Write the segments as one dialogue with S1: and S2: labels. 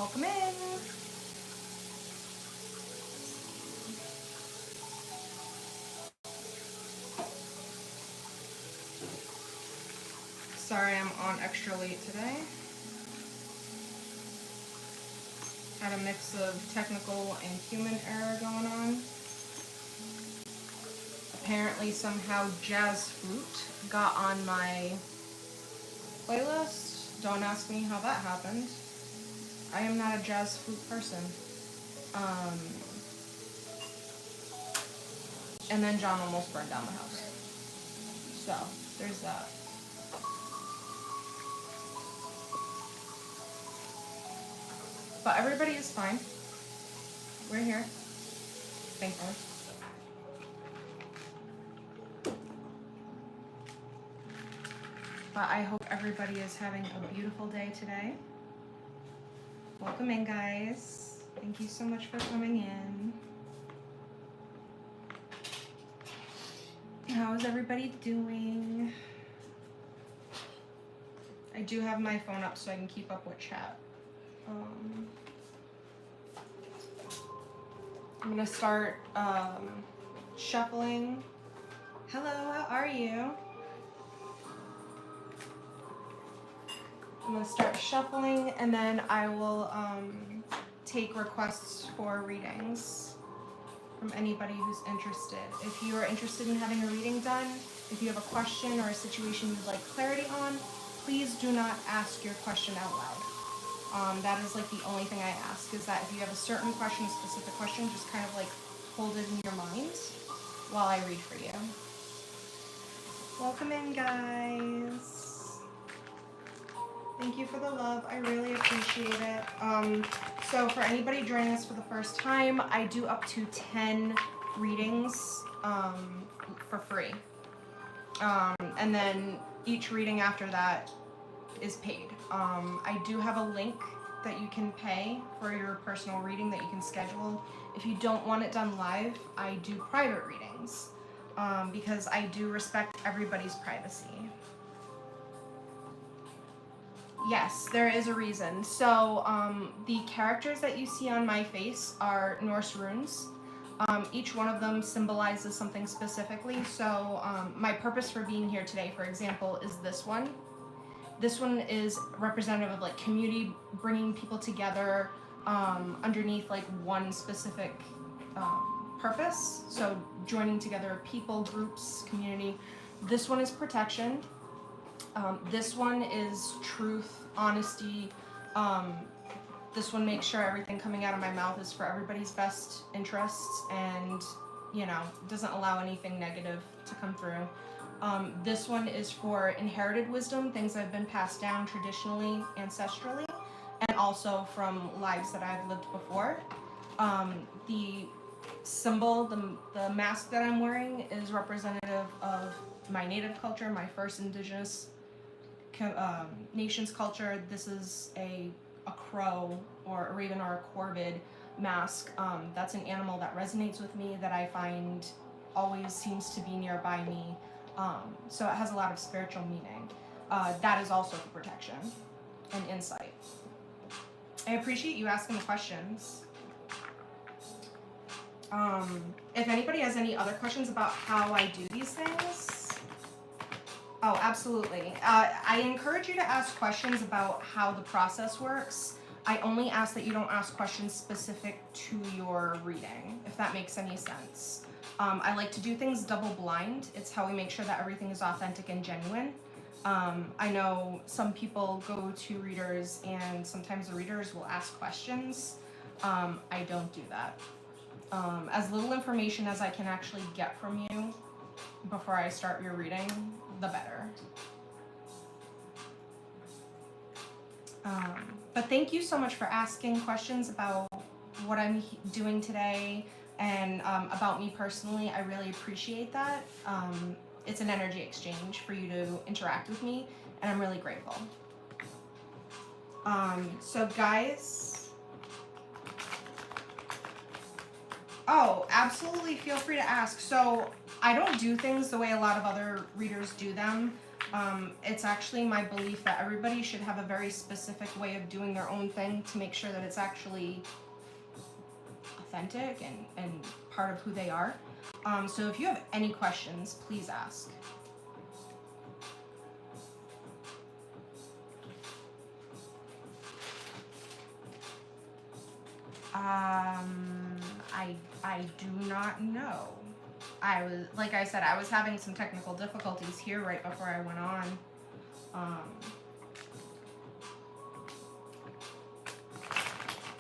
S1: Welcome in. Sorry I'm on extra late today. Had a mix of technical and human error going on. Apparently somehow Jazz Flute got on my playlist. Don't ask me how that happened. I am not a Jazz Flute person. And then John almost burned down the house. So, there's that. But everybody is fine. We're here. Thankfully. But I hope everybody is having a beautiful day today. Welcome in, guys. Thank you so much for coming in. How is everybody doing? I do have my phone up so I can keep up with chat. I'm gonna start shuffling. Hello, how are you? I'm gonna start shuffling and then I will take requests for readings from anybody who's interested. If you are interested in having a reading done, if you have a question or a situation you'd like clarity on, please do not ask your question out loud. That is like the only thing I ask, is that if you have a certain question, a specific question, just kind of like hold it in your mind while I read for you. Welcome in, guys. Thank you for the love. I really appreciate it. So for anybody joining us for the first time, I do up to 10 readings for free. And then each reading after that is paid. I do have a link that you can pay for your personal reading that you can schedule. If you don't want it done live, I do private readings because I do respect everybody's privacy. Yes, there is a reason. So the characters that you see on my face are Norse runes. Each one of them symbolizes something specifically. So my purpose for being here today, for example, is this one. This one is representative of like community, bringing people together underneath like one specific purpose. So joining together people, groups, community. This one is protection. This one is truth, honesty. This one makes sure everything coming out of my mouth is for everybody's best interests and, you know, doesn't allow anything negative to come through. This one is for inherited wisdom, things that have been passed down traditionally, ancestrally, and also from lives that I've lived before. The symbol, the mask that I'm wearing is representative of my native culture, my first indigenous nation's culture. This is a crow or a raven or a corvid mask. That's an animal that resonates with me, that I find always seems to be nearby me. So it has a lot of spiritual meaning. That is also for protection and insight. I appreciate you asking the questions. If anybody has any other questions about how I do these things, oh, absolutely. I encourage you to ask questions about how the process works. I only ask that you don't ask questions specific to your reading, if that makes any sense. I like to do things double blind. It's how we make sure that everything is authentic and genuine. I know some people go to readers and sometimes the readers will ask questions. I don't do that. As little information as I can actually get from you before I start your reading, the better. But thank you so much for asking questions about what I'm doing today and about me personally. I really appreciate that. It's an energy exchange for you to interact with me, and I'm really grateful. So guys, oh, absolutely feel free to ask. So I don't do things the way a lot of other readers do them. It's actually my belief that everybody should have a very specific way of doing their own thing to make sure that it's actually authentic and part of who they are. So if you have any questions, please ask. I do not know. Like I said, I was having some technical difficulties here right before I went on.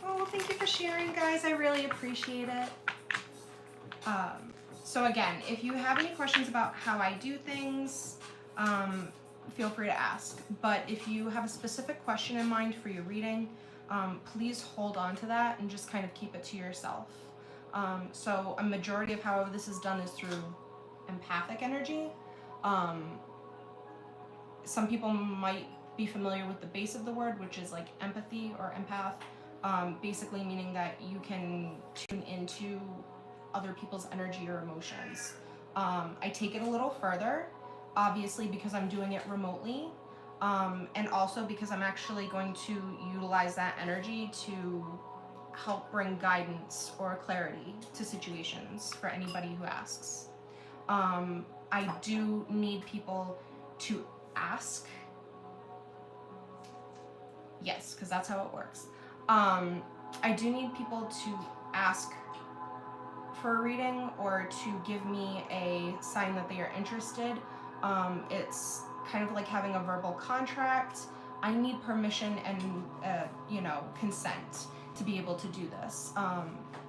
S1: Oh, thank you for sharing, guys. I really appreciate it. So again, if you have any questions about how I do things, feel free to ask. But if you have a specific question in mind for your reading, please hold on to that and just kind of keep it to yourself. So a majority of how this is done is through empathic energy. Some people might be familiar with the base of the word, which is like empathy or empath, basically meaning that you can tune into other people's energy or emotions. I take it a little further, obviously because I'm doing it remotely, and also because I'm actually going to utilize that energy to help bring guidance or clarity to situations for anybody who asks. I do need people to ask. Yes, because that's how it works. I do need people to ask for a reading or to give me a sign that they are interested. It's kind of like having a verbal contract. I need permission and consent to be able to do this.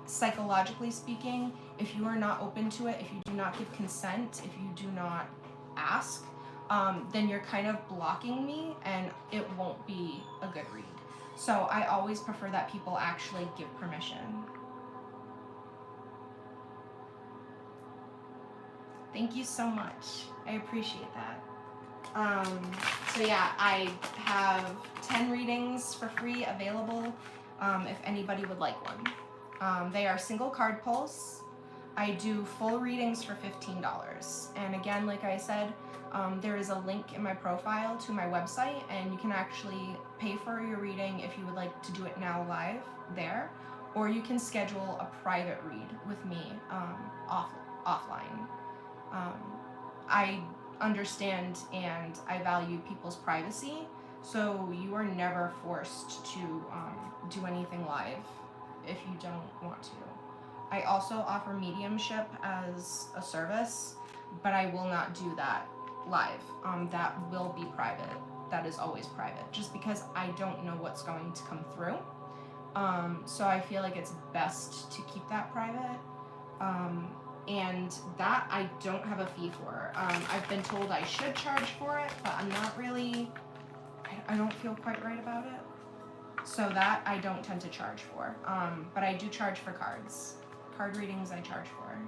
S1: Psychologically speaking, if you are not open to it, if you do not give consent, if you do not ask, then you're kind of blocking me and it won't be a good read. So I always prefer that people actually give permission. Thank you so much. I appreciate that. So yeah, I have 10 readings for free available if anybody would like one. They are single card pulls. I do full readings for $15. And again, like I said, there is a link in my profile to my website, and you can actually pay for your reading if you would like to do it now live there, or you can schedule a private read with me offline. I understand and I value people's privacy, so you are never forced to do anything live if you don't want to. I also offer mediumship as a service, but I will not do that live. That will be private. That is always private, just because I don't know what's going to come through. So I feel like it's best to keep that private. And that I don't have a fee for. I've been told I should charge for it, but I'm not really, I don't feel quite right about it. So that I don't tend to charge for. But I do charge for cards. Card readings I charge for.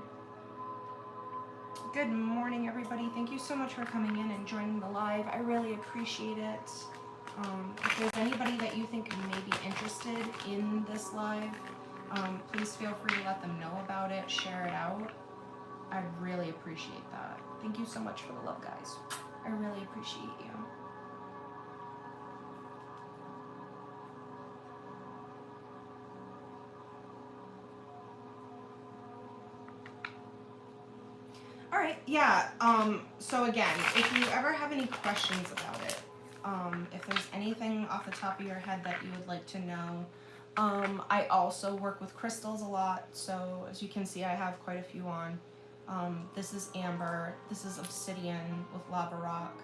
S1: Good morning, everybody. Thank you so much for coming in and joining the live. I really appreciate it. If there's anybody that you think may be interested in this live, please feel free to let them know about it, share it out. I really appreciate that. Thank you so much for the love, guys. I really appreciate you. All right, yeah. So again, if you ever have any questions about it, if there's anything off the top of your head that you would like to know, I also work with crystals a lot. So as you can see, I have quite a few on. This is amber. This is obsidian with lava rock.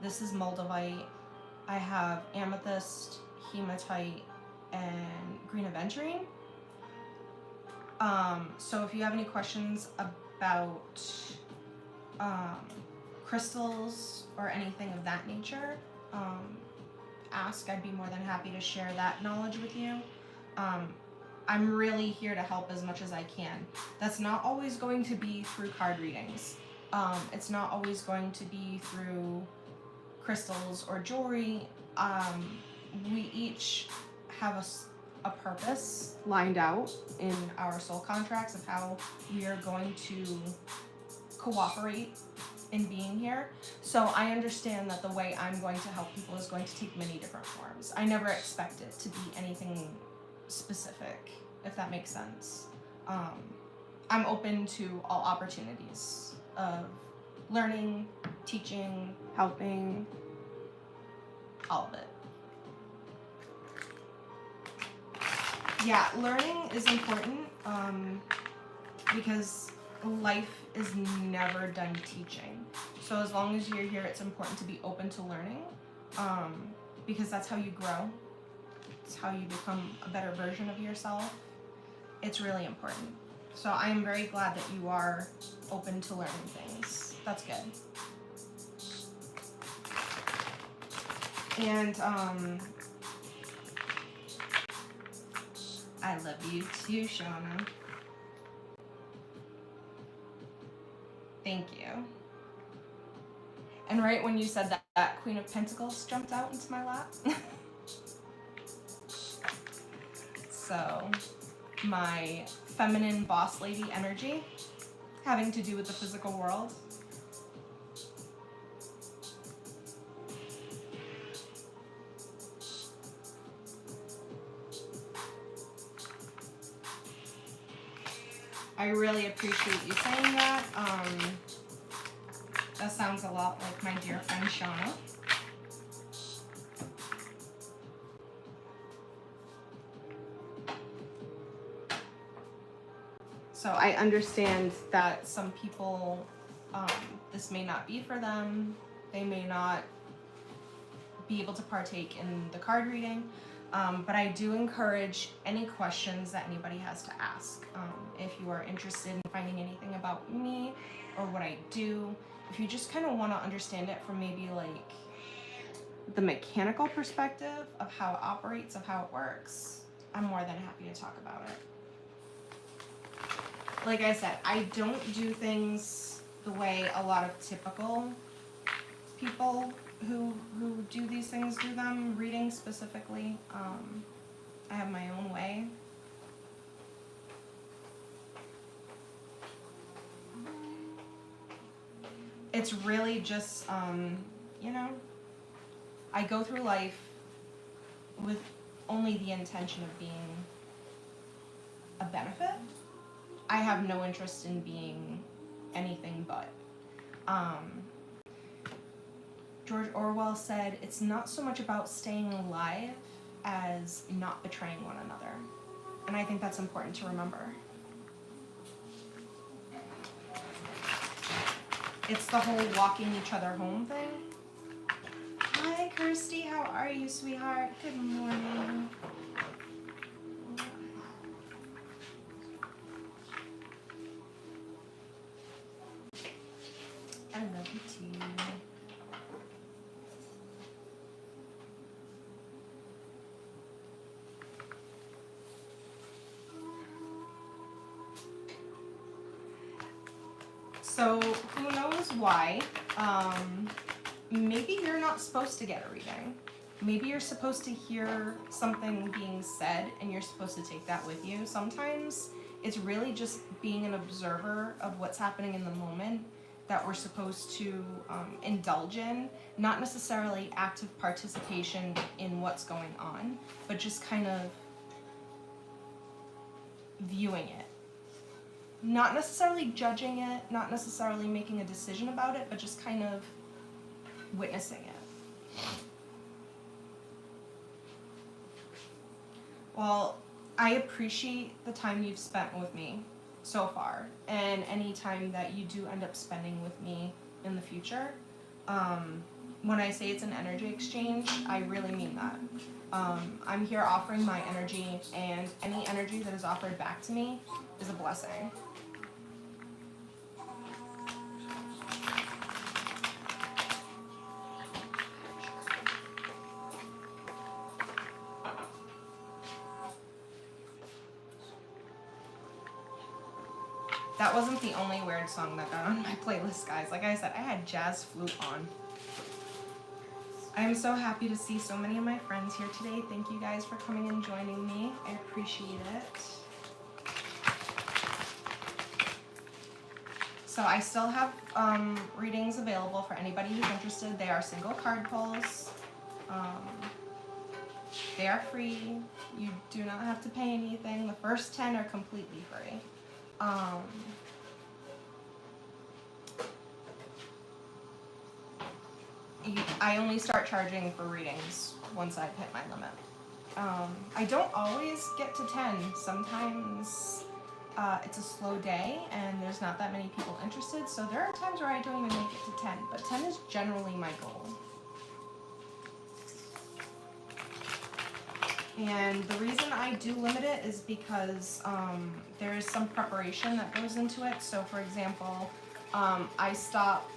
S1: This is moldavite. I have amethyst, hematite, and green aventurine. So if you have any questions about crystals or anything of that nature, ask. I'd be more than happy to share that knowledge with you. I'm really here to help as much as I can. That's not always going to be through card readings. It's not always going to be through crystals or jewelry. We each have a purpose lined out in our soul contracts of how we are going to cooperate in being here. So I understand that the way I'm going to help people is going to take many different forms. I never expect it to be anything specific, if that makes sense. I'm open to all opportunities of learning, teaching, helping, all of it. Yeah, learning is important because life is never done teaching. So as long as you're here, it's important to be open to learning because that's how you grow. It's how you become a better version of yourself. It's really important. So I am very glad that you are open to learning things. That's good. And I love you too, Shauna. Thank you. And right when you said that, that Queen of Pentacles jumped out into my lap. So my feminine boss lady energy having to do with the physical world. I really appreciate you saying that. That sounds a lot like my dear friend Shauna. So I understand that some people, this may not be for them. They may not be able to partake in the card reading. But I do encourage any questions that anybody has to ask. If you are interested in finding anything about me or what I do, if you just kind of want to understand it from maybe like the mechanical perspective of how it operates, of how it works, I'm more than happy to talk about it. Like I said, I don't do things the way a lot of typical people who do these things do them, readings specifically. I have my own way. It's really just, you know, I go through life with only the intention of being a benefit. I have no interest in being anything but. George Orwell said, it's not so much about staying alive as not betraying one another. And I think that's important to remember. It's the whole walking each other home thing. Hi, Kirsty. How are you, sweetheart? Good morning. I love you too. So who knows why? Maybe you're not supposed to get a reading. Maybe you're supposed to hear something being said and you're supposed to take that with you. Sometimes it's really just being an observer of what's happening in the moment that we're supposed to indulge in, not necessarily active participation in what's going on, but just kind of viewing it. Not necessarily judging it, not necessarily making a decision about it, but just kind of witnessing it. Well, I appreciate the time you've spent with me so far, and any time that you do end up spending with me in the future. When I say it's an energy exchange, I really mean that. I'm here offering my energy, and any energy that is offered back to me is a blessing. That wasn't the only weird song that got on my playlist, guys. Like I said, I had jazz flute on. I am so happy to see so many of my friends here today. Thank you guys for coming and joining me. I appreciate it. So I still have readings available for anybody who's interested. They are single card pulls. They are free. You do not have to pay anything. The first 10 are completely free. I only start charging for readings once I've hit my limit. I don't always get to 10. Sometimes it's a slow day and there's not that many people interested, so there are times where I don't even make it to 10, but 10 is generally my goal. And the reason I do limit it is because there is some preparation that goes into it. So for example, I stop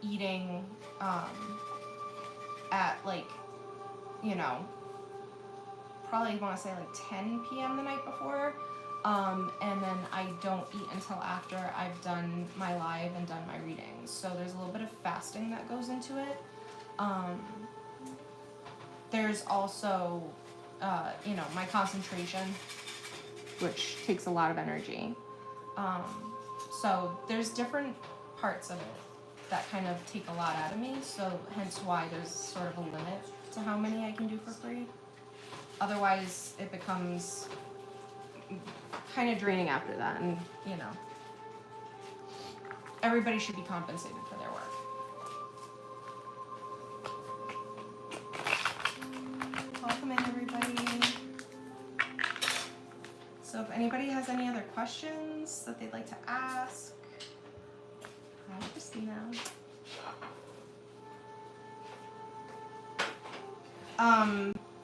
S1: eating at like, you know, probably want to say like 10 p.m. the night before. And then I don't eat until after I've done my live and done my readings. So there's a little bit of fasting that goes into it. There's also, you know, my concentration, which takes a lot of energy. So there's different parts of it that kind of take a lot out of me. So hence why there's sort of a limit to how many I can do for free. Otherwise, it becomes kind of draining after that, and you know, everybody should be compensated for their work. Welcome in, everybody. So if anybody has any other questions that they'd like to ask, hi, Christina.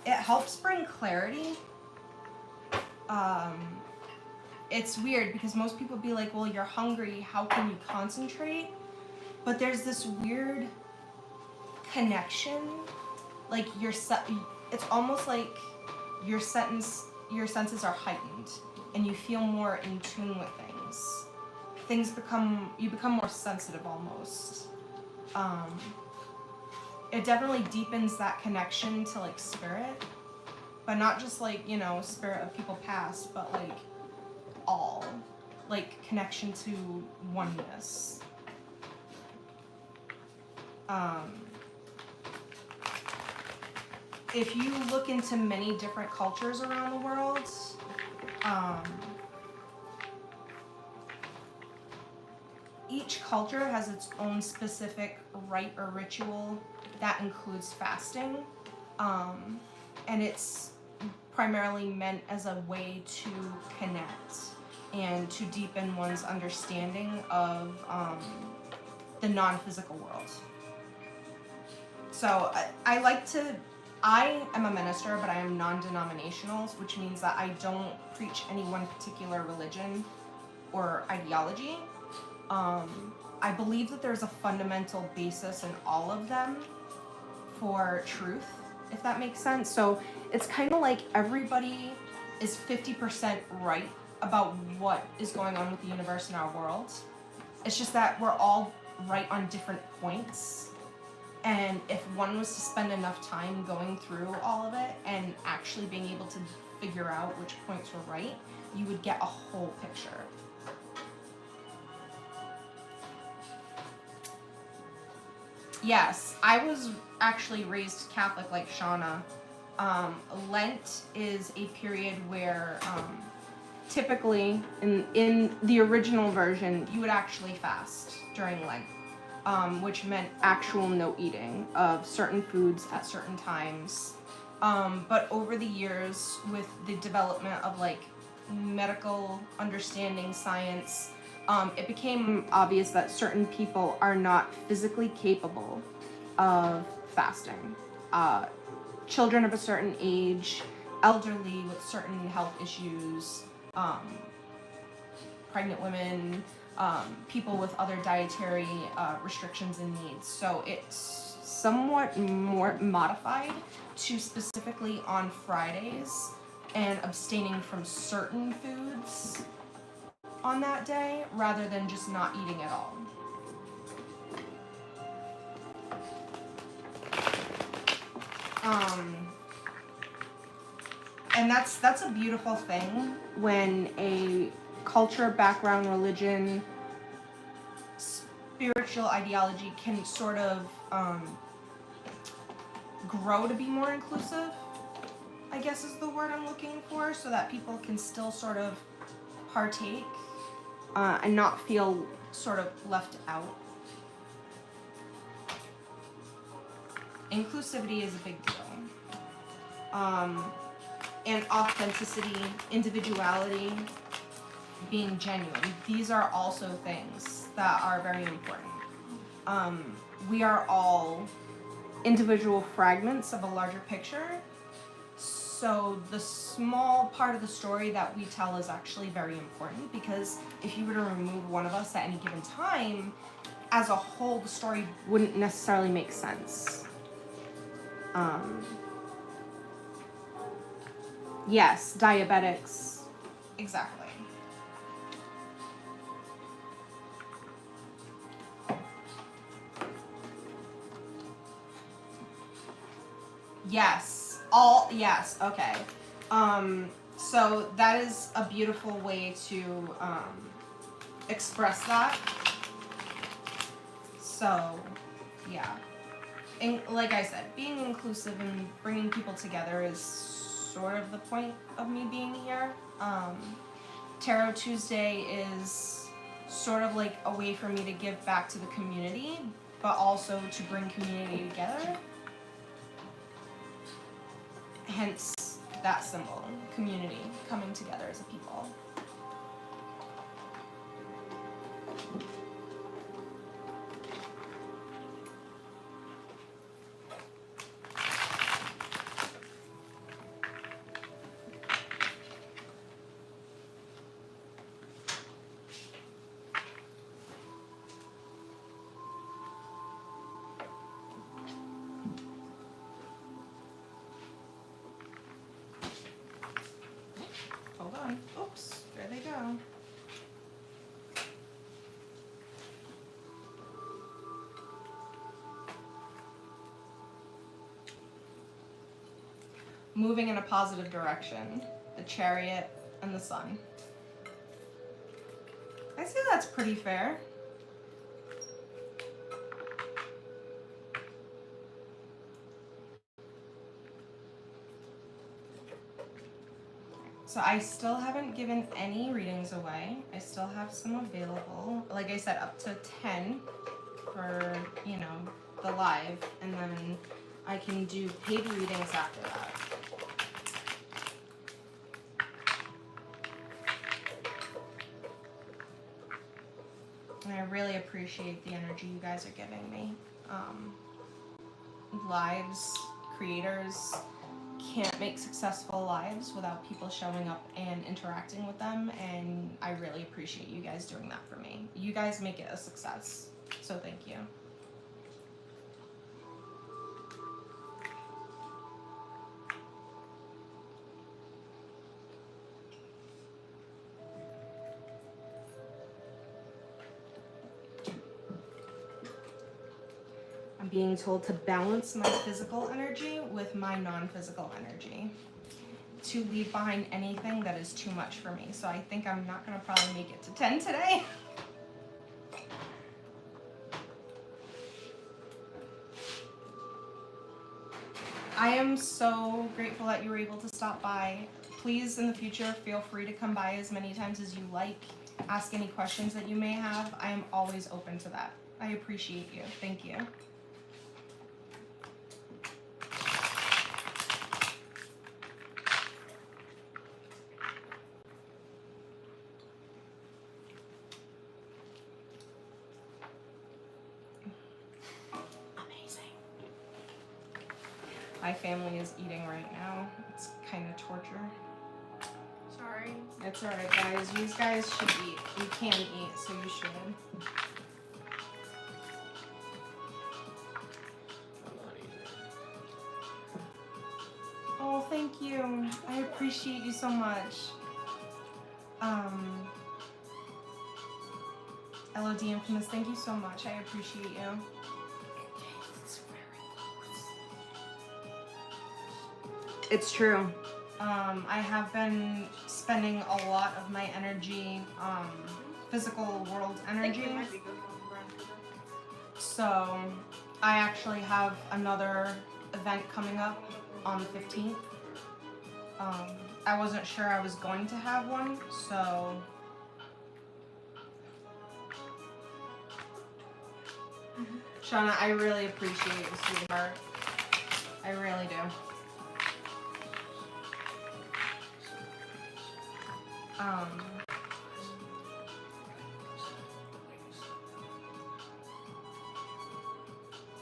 S1: It helps bring clarity. It's weird because most people be like, well, you're hungry, how can you concentrate? But there's this weird connection, like it's almost like your senses are heightened and you feel more in tune with things. You become more sensitive almost. It definitely deepens that connection to like spirit, but not just like, you know, spirit of people past, but like all, like connection to oneness. If you look into many different cultures around the world, each culture has its own specific rite or ritual that includes fasting, and it's primarily meant as a way to connect and to deepen one's understanding of the non-physical world. So I am a minister, but I am non-denominational, which means that I don't preach any one particular religion or ideology. I believe that there's a fundamental basis in all of them for truth, if that makes sense. So it's kind of like everybody is 50% right about what is going on with the universe and our world. It's just that we're all right on different points. And if one was to spend enough time going through all of it and actually being able to figure out which points were right, you would get a whole picture. Yes, I was actually raised Catholic like Shauna. Lent is a period where typically in the original version, you would actually fast during Lent, which meant actual no eating of certain foods at certain times. But over the years, with the development of like medical understanding, science, it became obvious that certain people are not physically capable of fasting. Children of a certain age, elderly with certain health issues, pregnant women, people with other dietary restrictions and needs. So it's somewhat more modified to specifically on Fridays and abstaining from certain foods on that day rather than just not eating at all. And that's a beautiful thing when a culture, background, religion spiritual ideology can sort of grow to be more inclusive, I guess is the word I'm looking for, so that people can still sort of partake and not feel sort of left out. Inclusivity is a big deal. And authenticity, individuality, being genuine. These are also things that are very important. We are all individual fragments of a larger picture. So the small part of the story that we tell is actually very important, because if you were to remove one of us at any given time, as a whole, the story wouldn't necessarily make sense. Yes, diabetics. Exactly. Yes. Yes, okay. So that is a beautiful way to express that. So, yeah. And like I said, being inclusive and bringing people together is sort of the point of me being here. Tarot Tuesday is sort of like a way for me to give back to the community, but also to bring community together. Hence that symbol, community, coming together as a people. Hold on. Oops, there they go. Moving in a positive direction. The Chariot and the Sun. I say that's pretty fair. So I still haven't given any readings away. I still have some available. Like I said, up to 10 for, you know, the live. And then I can do paid readings after that. And I really appreciate the energy you guys are giving me. Lives, creators can't make successful lives without people showing up and interacting with them, and I really appreciate you guys doing that for me. You guys make it a success, so thank you. I'm being told to balance my physical energy with my non-physical energy, to leave behind anything that is too much for me. So I think I'm not gonna probably make it to 10 today. I am so grateful that you were able to stop by. Please, in the future, feel free to come by as many times as you like. Ask any questions that you may have. I am always open to that. I appreciate you. Thank you. My family is eating right now. It's kind of torture.
S2: Sorry.
S1: It's alright, guys. You guys should eat. You can eat, so you should. Oh, thank you. I appreciate you so much. LOD Infamous, thank you so much. I appreciate you. It's true. I have been spending a lot of my energy, physical world energy, So I actually have another event coming up on the 15th. I wasn't sure I was going to have one, so Shauna, I really appreciate you, sweetheart. I really do.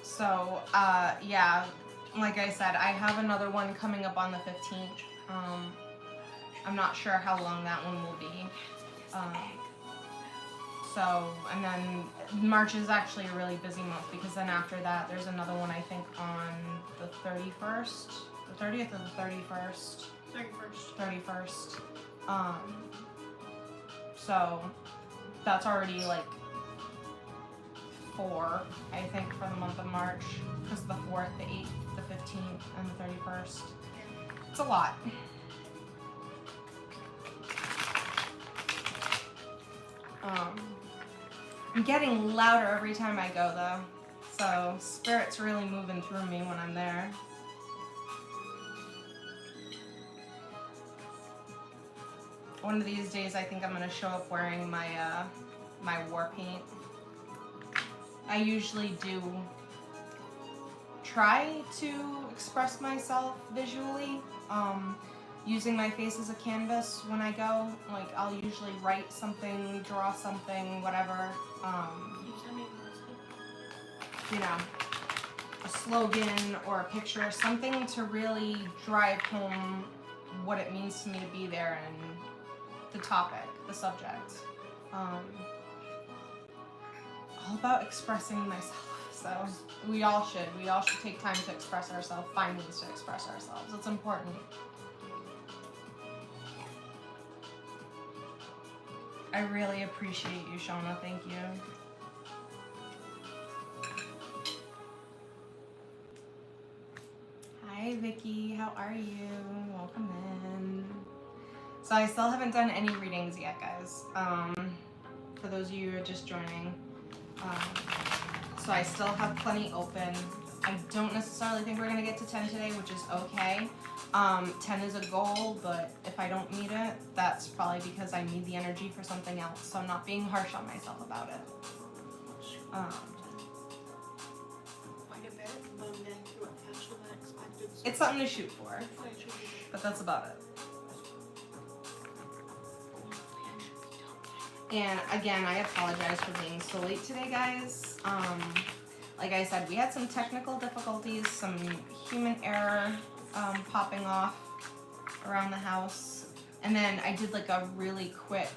S1: So, yeah, like I said, I have another one coming up on the 15th. I'm not sure how long that one will be. So, and then March is actually a really busy month because then after that, there's another one I think on the 31st, the 30th or the 31st. 31st. So that's already like 4, I think, for the month of March, because the 4th, the 8th, the 15th, and the 31st. It's a lot. I'm getting louder every time I go though, so spirit's really moving through me when I'm there. One of these days I think I'm gonna show up wearing my my war paint. I usually do try to express myself visually, using my face as a canvas when I go. Like, I'll usually write something, draw something, whatever, you know, a slogan or a picture, something to really drive home what it means to me to be there and the topic, the subject. All about expressing myself. So we all should take time to express ourselves, find ways to express ourselves. It's important. I really appreciate you, Shauna. Thank you. Hi, Vicky. How are you? Welcome in. So I still haven't done any readings yet, guys. For those of you who are just joining. So I still have plenty open. I don't necessarily think we're gonna get to 10 today, which is okay. 10 is a goal, but if I don't meet it, that's probably because I need the energy for something else. So I'm not being harsh on myself about it.
S2: Quite a bit, but then to attach to that expected.
S1: It's something to shoot for, but that's about it. And again, I apologize for being so late today, guys. Like I said, we had some technical difficulties, some human error popping off around the house. And then I did like a really quick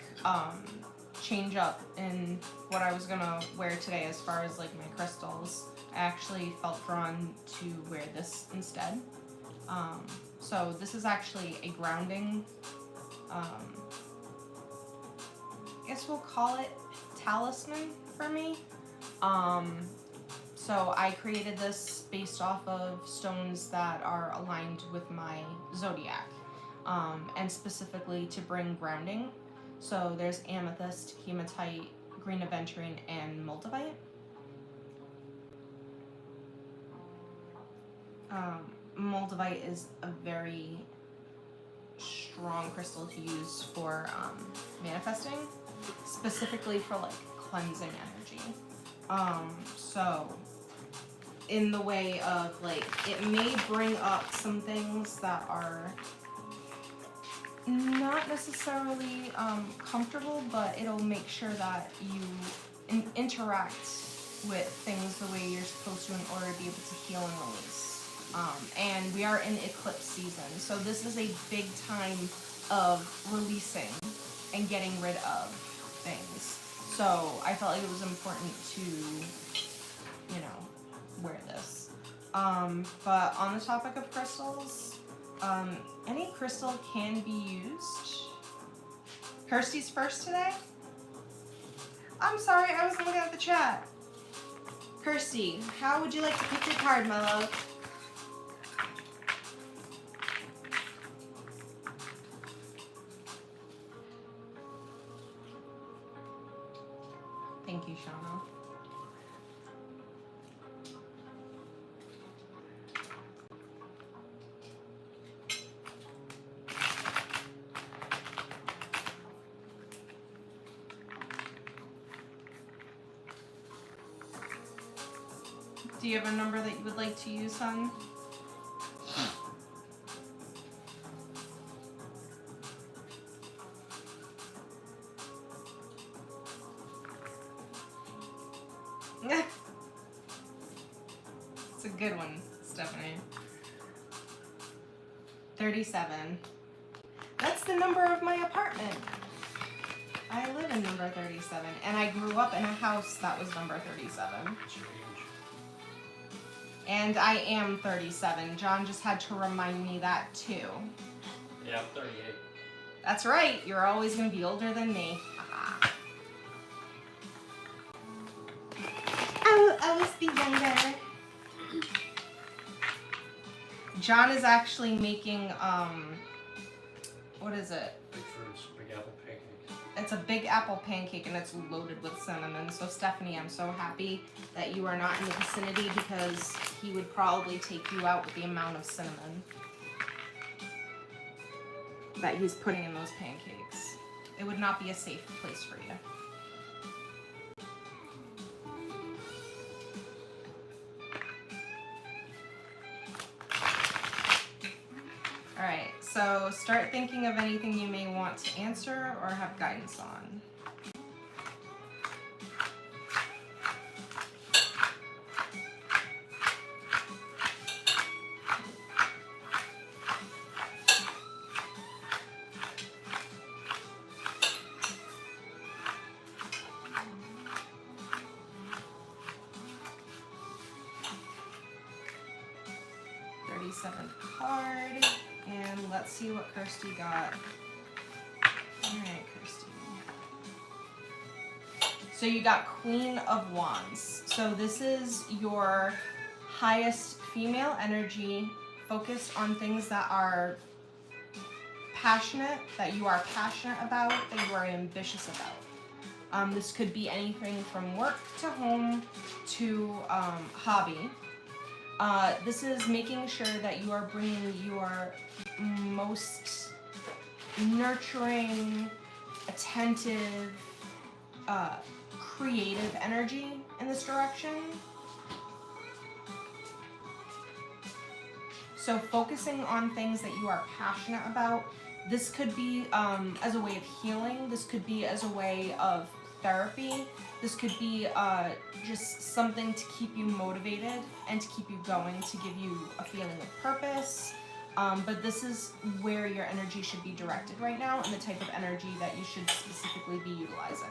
S1: change up in what I was gonna wear today as far as like my crystals. I actually felt drawn to wear this instead. So this is actually a grounding, I guess we'll call it talisman for me. So I created this based off of stones that are aligned with my zodiac, and specifically to bring grounding. So there's amethyst, hematite, green aventurine, and moldavite. Moldavite is a very strong crystal to use for manifesting, specifically for like cleansing energy. So in the way of like, it may bring up some things that are not necessarily comfortable, but it'll make sure that you interact with things the way you're supposed to in order to be able to heal and release. And we are in eclipse season, so this is a big time of releasing and getting rid of things. So I felt like it was important to, you know, wear this. But on the topic of crystals, any crystal can be used. Kirsty's first today? I'm sorry, I wasn't looking at the chat. Kirsty, how would you like to pick your card, my love? Thank you, Shauna. Do you have a number that you would like to use, hon? It's a good one, Stephanie. 37. That's the number of my apartment. I live in number 37, and I grew up in a house that was number 37.
S3: It's your age.
S1: And I am 37. John just had to remind me that too.
S3: Yeah, I'm 38.
S1: That's right. You're always going to be older than me. I'll always be younger. John is actually making, what is it?
S3: Big fruits, big apple pancakes.
S1: It's a big apple pancake and it's loaded with cinnamon. So Stephanie, I'm so happy that you are not in the vicinity because he would probably take you out with the amount of cinnamon that he's putting in those pancakes. It would not be a safe place for you. All right, so start thinking of anything you may want to answer or have guidance on. Seventh card, and let's see what Kirsty got. All right, Kirsty. So you got Queen of Wands. So this is your highest female energy, focused on things that are passionate, that you are passionate about, that you are ambitious about. This could be anything from work to home to hobby. This is making sure that you are bringing your most nurturing, attentive, creative energy in this direction. So focusing on things that you are passionate about. This could be as a way of healing. This could be as a way of therapy. This could be just something to keep you motivated and to keep you going, to give you a feeling of purpose. But this is where your energy should be directed right now and the type of energy that you should specifically be utilizing.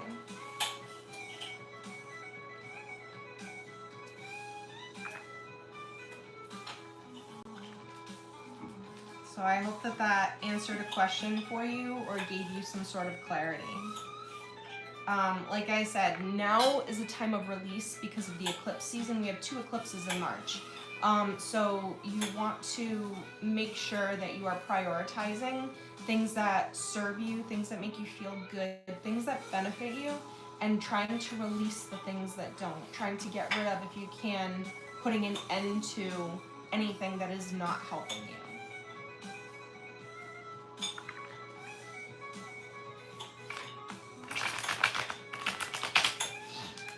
S1: So I hope that that answered a question for you or gave you some sort of clarity. Like I said, now is a time of release because of the eclipse season. We have 2 eclipses in March. So you want to make sure that you are prioritizing things that serve you, things that make you feel good, things that benefit you, and trying to release the things that don't. Trying to get rid of, if you can, putting an end to anything that is not helping you.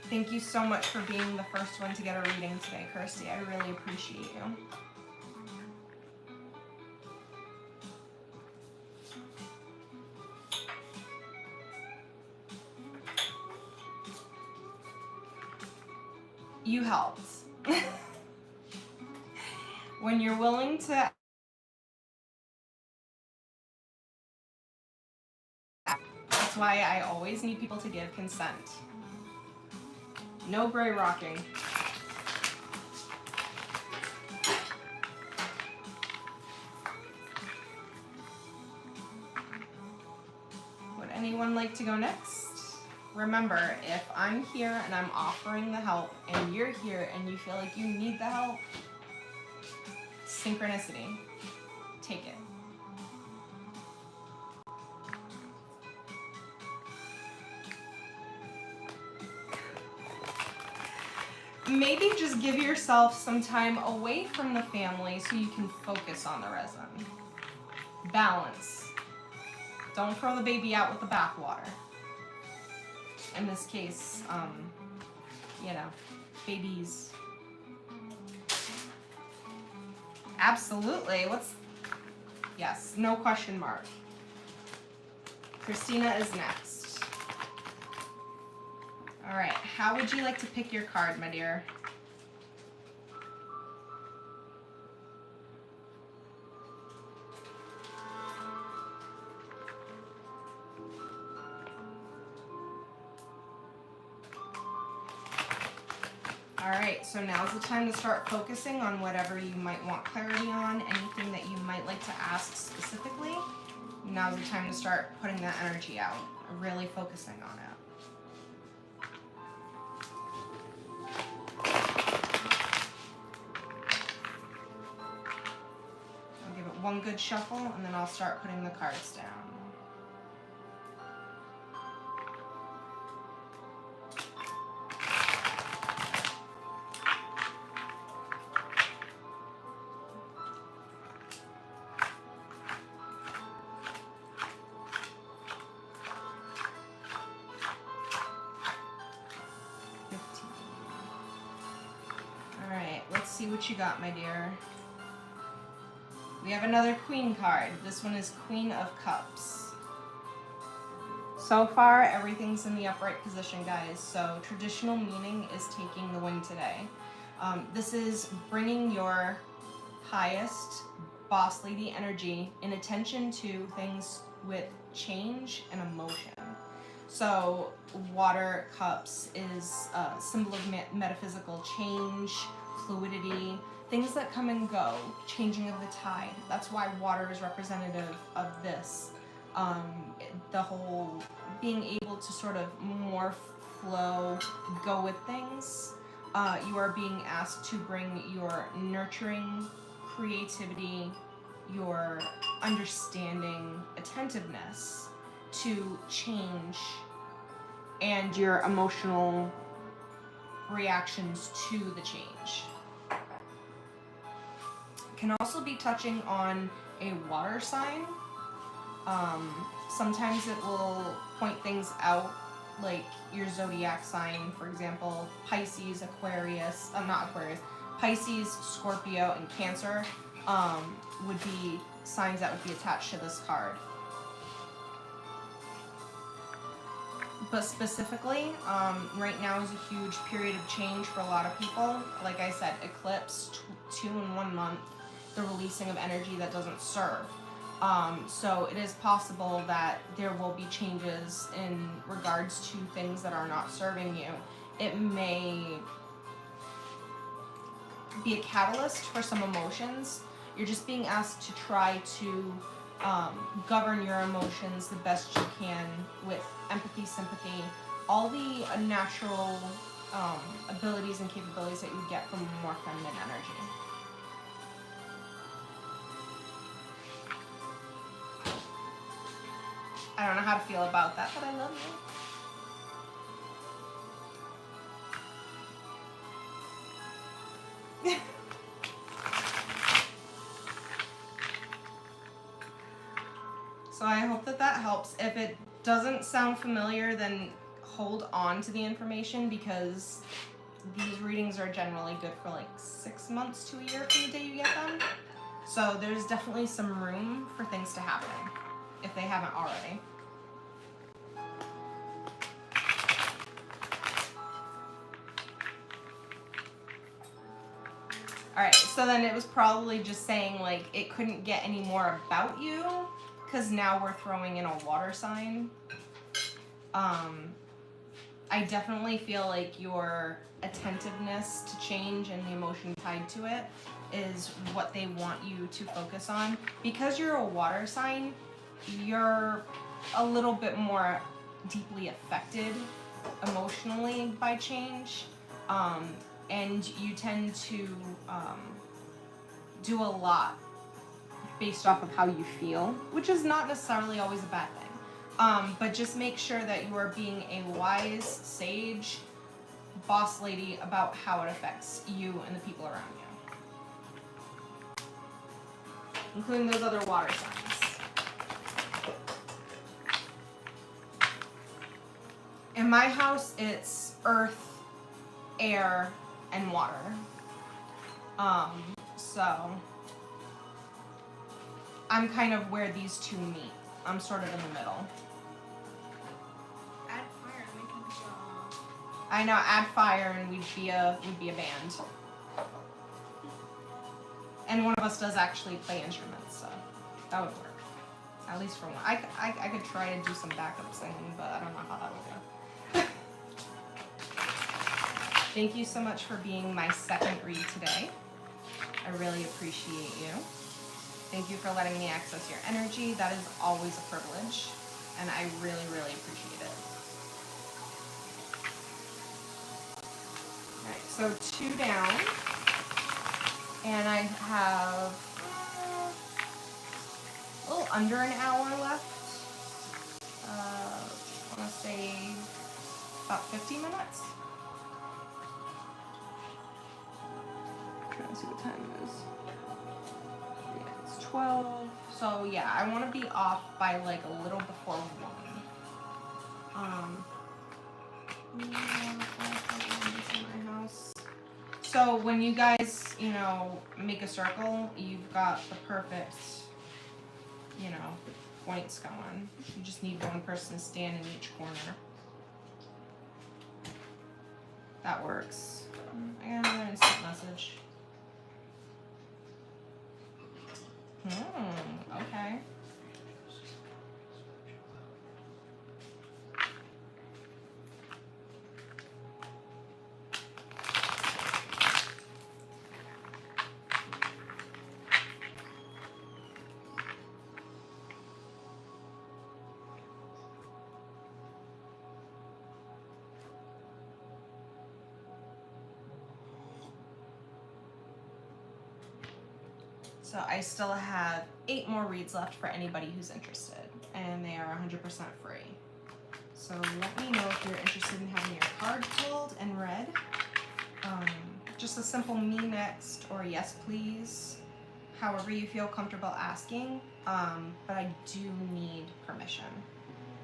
S1: Thank you so much for being the first one to get a reading today, Kirsty. I really appreciate you. You helped. When you're willing to... That's why I always need people to give consent. No gray rocking. Would anyone like to go next? Remember, if I'm here and I'm offering the help and you're here and you feel like you need the help, synchronicity. Take it. Maybe just give yourself some time away from the family so you can focus on the resin. Balance. Don't throw the baby out with the bathwater. In this case, you know, babies Absolutely. Yes, no question mark. Christina is next. All right, how would you like to pick your card, my dear? All right, so now's the time to start focusing on whatever you might want clarity on, anything that you might like to ask specifically. Now's the time to start putting that energy out, really focusing on it. I'll give it one good shuffle, and then I'll start putting the cards down. See what you got, my dear. We have another Queen card. This one is Queen of Cups. So far, everything's in the upright position, guys. So traditional meaning is taking the win today. This is bringing your highest boss lady energy in attention to things with change and emotion. So water cups is a symbol of metaphysical change, fluidity, things that come and go, changing of the tide. That's why water is representative of this. The whole being able to sort of morph, flow, go with things. You are being asked to bring your nurturing, creativity, your understanding, attentiveness to change and your emotional reactions to the change. Can also be touching on a water sign. Sometimes it will point things out, like your zodiac sign, for example, Pisces, Aquarius, not Aquarius, Pisces, Scorpio, and Cancer would be signs that would be attached to this card. But specifically, right now is a huge period of change for a lot of people. Like I said, eclipse, 2 in 1 month, the releasing of energy that doesn't serve. So it is possible that there will be changes in regards to things that are not serving you. It may be a catalyst for some emotions. You're just being asked to try to govern your emotions the best you can with empathy, sympathy, all the natural abilities and capabilities that you get from more feminine energy. I don't know how to feel about that, but I love you. So I hope that that helps. If it doesn't sound familiar, then hold on to the information, because these readings are generally good for like 6 months to a year from the day you get them. So there's definitely some room for things to happen, if they haven't already. Alright, so then it was probably just saying like it couldn't get any more about you, because now we're throwing in a water sign. I definitely feel like your attentiveness to change and the emotion tied to it is what they want you to focus on. Because you're a water sign, you're a little bit more deeply affected emotionally by change, and you tend to do a lot based off of how you feel, which is not necessarily always a bad thing. But just make sure that you are being a wise, sage boss lady about how it affects you and the people around you, including those other water signs. In my house, it's earth, air, and water. So I'm kind of where these two meet. I'm sort of in the middle.
S2: Add fire and we can be
S1: I know, add fire and we'd be a band. And one of us does actually play instruments, so that would work. At least for one. I could try to do some backup singing, but I don't know how that would go. Thank you so much for being my second read today. I really appreciate you. Thank you for letting me access your energy. That is always a privilege, and I really, really appreciate it. All right, so 2 down, and I have a little under an hour left. I want to say about 50 minutes. Trying to see what time it is. Yeah, it's 12. So yeah, I want to be off by like a little before 1. In my house. So when you guys, you know, make a circle, you've got the perfect, you know, points going. You just need one person to stand in each corner. That works. I got another instant message. Okay. So I still have 8 more reads left for anybody who's interested, and they are 100% free. So let me know if you're interested in having your card pulled and read. Just a simple me next or yes please, however you feel comfortable asking, but I do need permission.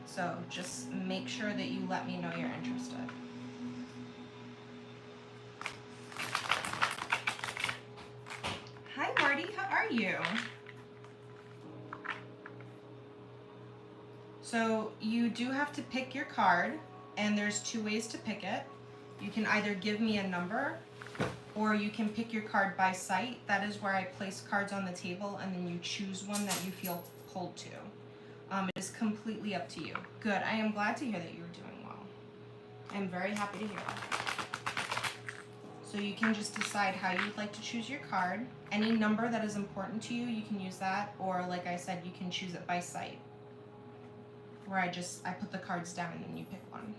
S1: So just make sure that you let me know you're interested. Hi Marty, how are you? So you do have to pick your card, and there's 2 ways to pick it. You can either give me a number, or you can pick your card by sight. That is where I place cards on the table, and then you choose one that you feel pulled to. It is completely up to you. Good, I am glad to hear that you're doing well. I'm very happy to hear that. So you can just decide how you'd like to choose your card. Any number that is important to you, you can use that, or like I said, you can choose it by sight, where I put the cards down and then you pick one.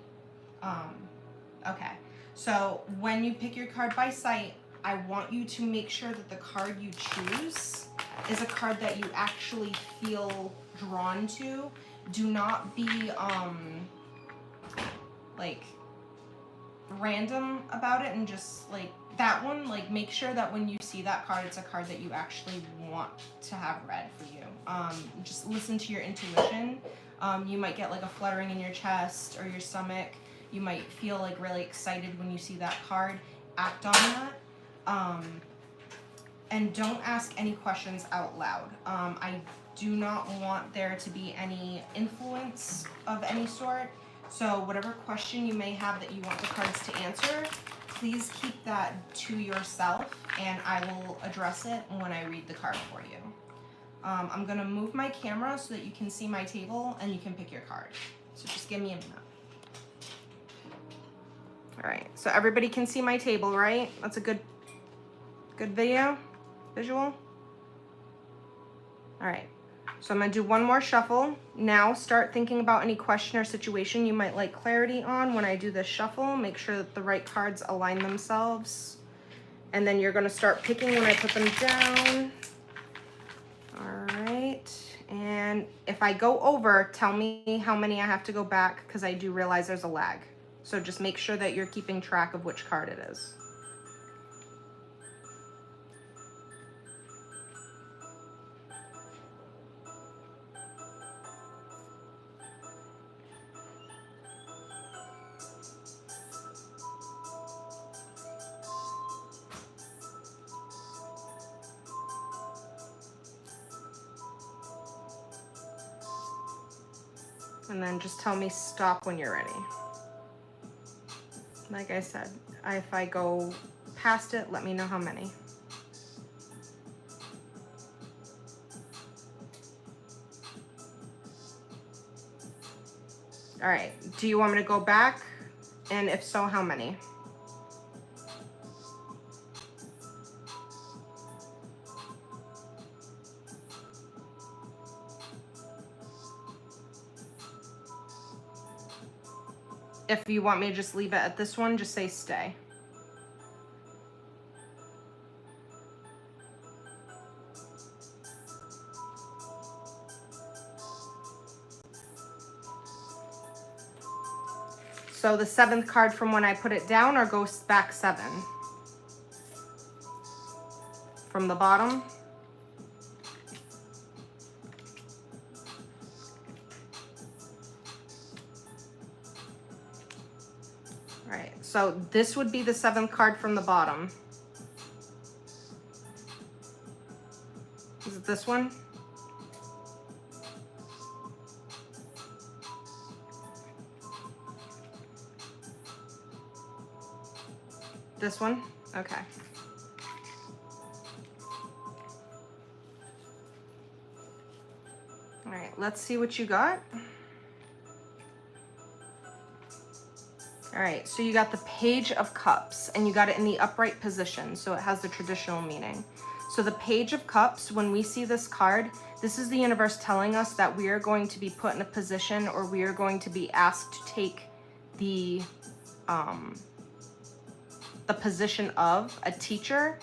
S1: Okay, so when you pick your card by sight, I want you to make sure that the card you choose is a card that you actually feel drawn to. Do not be like random about it and just like that one. Like, make sure that when you see that card, it's a card that you actually want to have read for you. Just listen to your intuition. You might get like a fluttering in your chest or your stomach. You might feel like really excited when you see that card. Act on that. And don't ask any questions out loud. I do not want there to be any influence of any sort. So whatever question you may have that you want the cards to answer, please keep that to yourself, and I will address it when I read the card for you. I'm gonna move my camera so that you can see my table and you can pick your card. So just give me a minute. All right, so everybody can see my table, right? That's a good visual? All right, so I'm gonna do one more shuffle. Now start thinking about any question or situation you might like clarity on. When I do this shuffle, make sure that the right cards align themselves. And then you're gonna start picking when I put them down. All right, and if I go over, tell me how many I have to go back, because I do realize there's a lag. So just make sure that you're keeping track of which card it is. And then just tell me stop when you're ready. Like I said, if I go past it, let me know how many. All right, do you want me to go back? And if so, how many? If you want me to just leave it at this one, just say stay. So the 7th card from when I put it down, or goes back 7? From the bottom? All right, so this would be the 7th card from the bottom. Is it this one? This one? Okay. All right, let's see what you got. All right, so you got the Page of Cups, and you got it in the upright position, so it has the traditional meaning. So the Page of Cups, when we see this card, this is the universe telling us that we are going to be put in a position, or we are going to be asked to take the position of a teacher.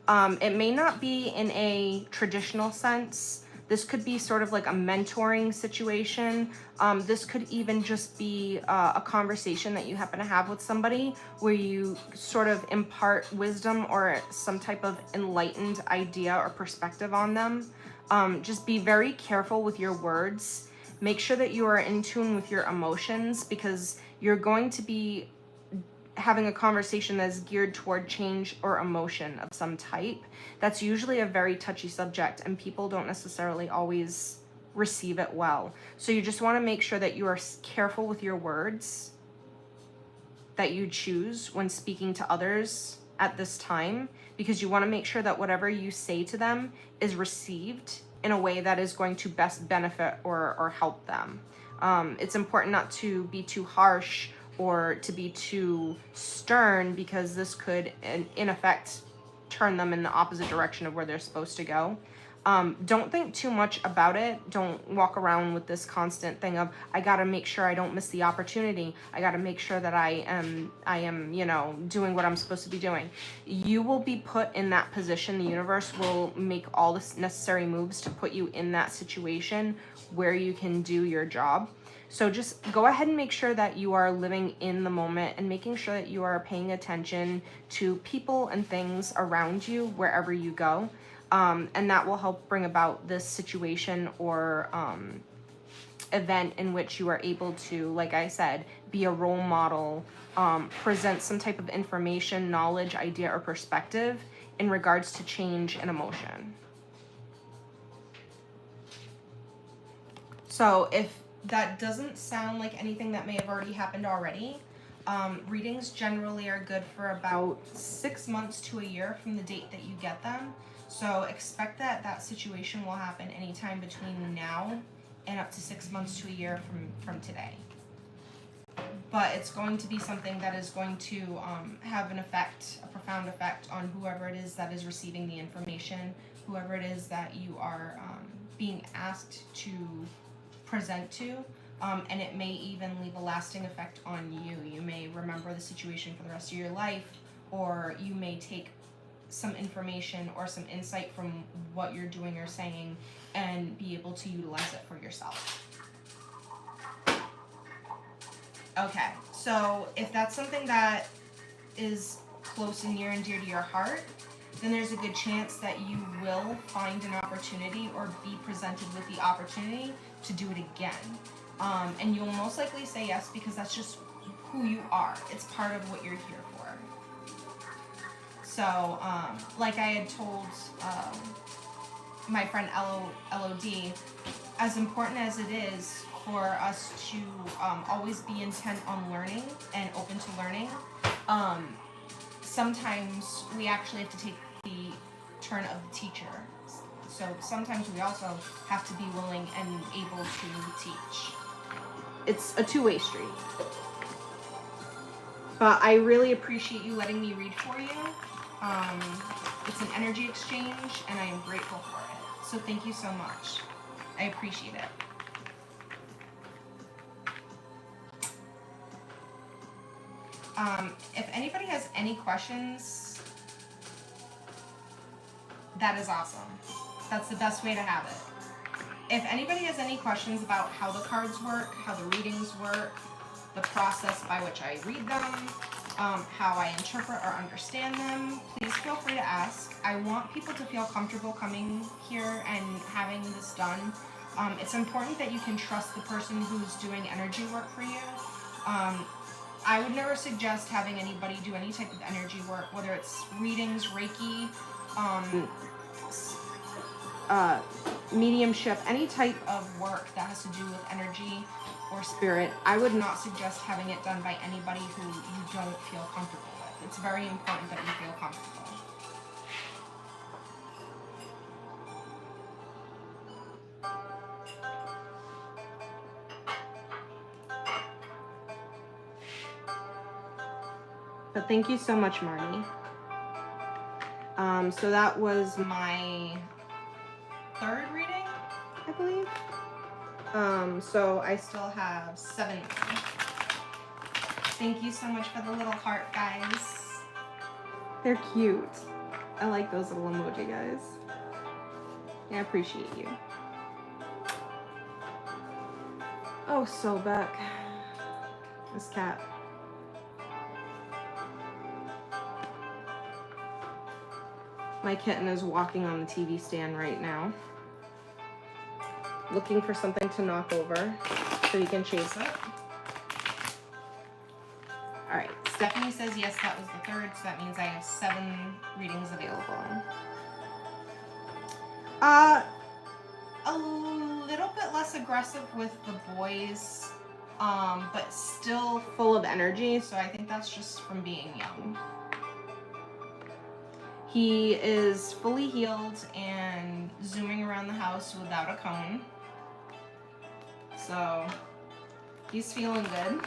S1: It may not be in a traditional sense. This could be sort of like a mentoring situation. This could even just be a conversation that you happen to have with somebody where you sort of impart wisdom or some type of enlightened idea or perspective on them. Just be very careful with your words. Make sure that you are in tune with your emotions, because you're going to be having a conversation that's geared toward change or emotion of some type. That's usually a very touchy subject, and people don't necessarily always receive it well. So you just want to make sure that you are careful with your words that you choose when speaking to others at this time, because you want to make sure that whatever you say to them is received in a way that is going to best benefit or help them. It's important not to be too harsh or to be too stern, because this could, in effect, turn them in the opposite direction of where they're supposed to go. Don't think too much about it. Don't walk around with this constant thing of, I gotta make sure I don't miss the opportunity. I gotta make sure that I am, you know, doing what I'm supposed to be doing. You will be put in that position. The universe will make all the necessary moves to put you in that situation where you can do your job. So just go ahead and make sure that you are living in the moment and making sure that you are paying attention to people and things around you wherever you go. And that will help bring about this situation or event in which you are able to, like I said, be a role model, present some type of information, knowledge, idea, or perspective in regards to change and emotion. So if that doesn't sound like anything that may have already happened already, readings generally are good for about 6 months to a year from the date that you get them. So expect that that situation will happen anytime between now and up to 6 months to a year from today. But it's going to be something that is going to have an effect, a profound effect on whoever it is that is receiving the information, whoever it is that you are being asked to present to, and it may even leave a lasting effect on you. You may remember the situation for the rest of your life, or you may take some information or some insight from what you're doing or saying and be able to utilize it for yourself. Okay, so if that's something that is close and near and dear to your heart, then there's a good chance that you will find an opportunity or be presented with the opportunity to do it again. And you'll most likely say yes, because that's just who you are. It's part of what you're here for. So, like I had told my friend LOD, as important as it is for us to always be intent on learning and open to learning, sometimes we actually have to take the turn of the teacher. So sometimes we also have to be willing and able to teach. It's a two-way street. But I really appreciate you letting me read for you. It's an energy exchange, and I am grateful for it. So thank you so much. I appreciate it. If anybody has any questions, that is awesome. That's the best way to have it. If anybody has any questions about how the cards work, how the readings work, the process by which I read them, how I interpret or understand them, please feel free to ask. I want people to feel comfortable coming here and having this done. It's important that you can trust the person who's doing energy work for you. I would never suggest having anybody do any type of energy work, whether it's readings, Reiki, mediumship, any type of work that has to do with energy or spirit. I would not suggest having it done by anybody who you don't feel comfortable with. It's very important that you feel comfortable. But thank you so much, Marnie. So that was my third reading, I believe. So I still have 7 more. Thank you so much for the little heart, guys. They're cute. I like those little emoji, guys. I appreciate you. Oh, Sobek. This cat. My kitten is walking on the TV stand right now, looking for something to knock over so he can chase it. All right, Stephanie says yes, that was the third, so that means I have 7 readings available. A little bit less aggressive with the boys, but still full of energy, so I think that's just from being young. He is fully healed and zooming around the house without a cone. So he's feeling good.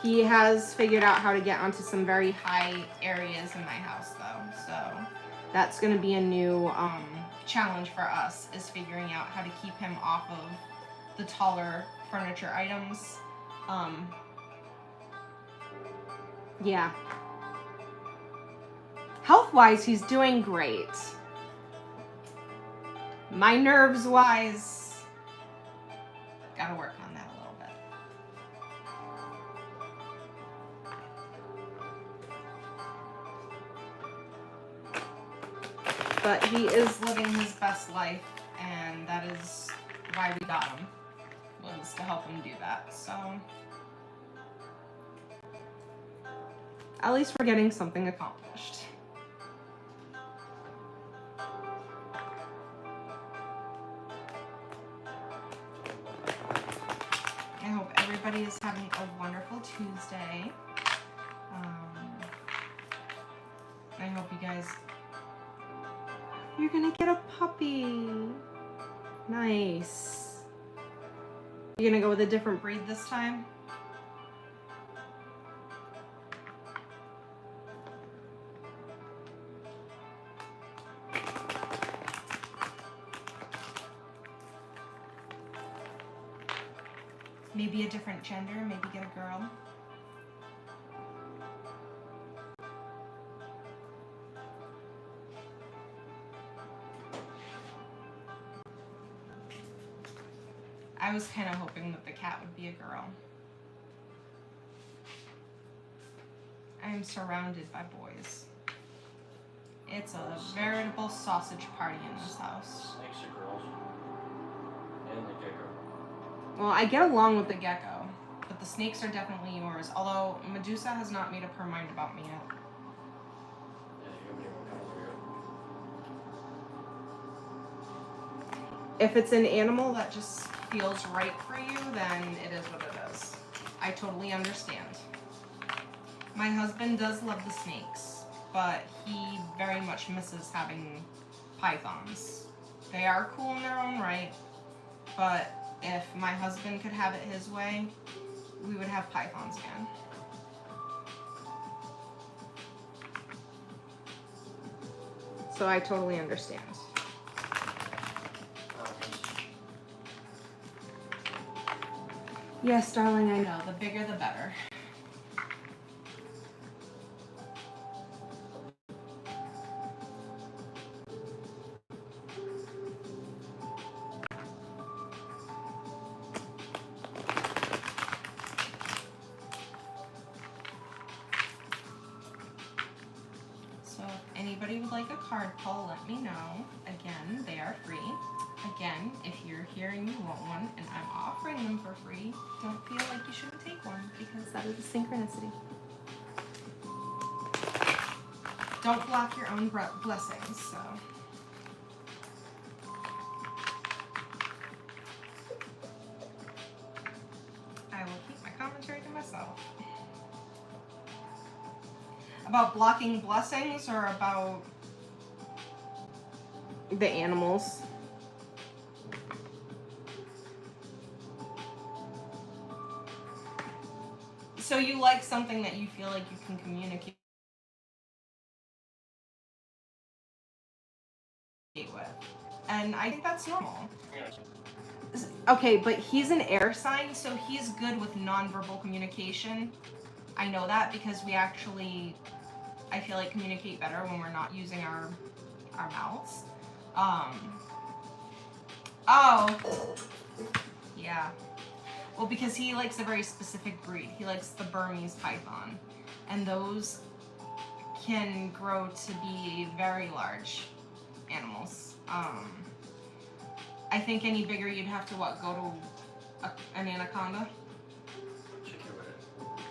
S1: He has figured out how to get onto some very high areas in my house though. So that's going to be a new challenge for us, is figuring out how to keep him off of the taller furniture items. Yeah. Health-wise, he's doing great. My nerves-wise, gotta work on that a little bit. But he is living his best life, and that is why we got him, was to help him do that, so. At least we're getting something accomplished. I hope everybody is having a wonderful Tuesday. I hope you guys... You're gonna get a puppy. Nice. You're gonna go with a different breed this time? Maybe a different gender, maybe get a girl. I was kind of hoping that the cat would be a girl. I am surrounded by boys. It's a veritable sausage party in this house.
S3: Snakes are girls. And the gecko.
S1: Well, I get along with the gecko, but the snakes are definitely yours. Although Medusa has not made up her mind about me yet.
S3: Yeah, you have any more coming through?
S1: If it's an animal that just feels right for you, then it is what it is. I totally understand. My husband does love the snakes, but he very much misses having pythons. They are cool in their own right, but if my husband could have it his way, we would have pythons again. So I totally understand. Yes, darling, I know. The bigger the better. So if anybody would like a card pull, let me know. Again, they are free. Again, if you're here and you want one and I'm offering them for free, don't feel like you shouldn't take one because that is a synchronicity. Don't block your own blessings, so. I will keep my commentary to myself. About blocking blessings or about the animals? So you like something that you feel like you can communicate with. And I think that's normal. Okay, but he's an air sign, so he's good with nonverbal communication. I know that because we actually, I feel like, communicate better when we're not using our mouths. Oh. Yeah. Well, because he likes a very specific breed. He likes the Burmese python. And those can grow to be very large animals. I think any bigger you'd have to, what, go to an anaconda?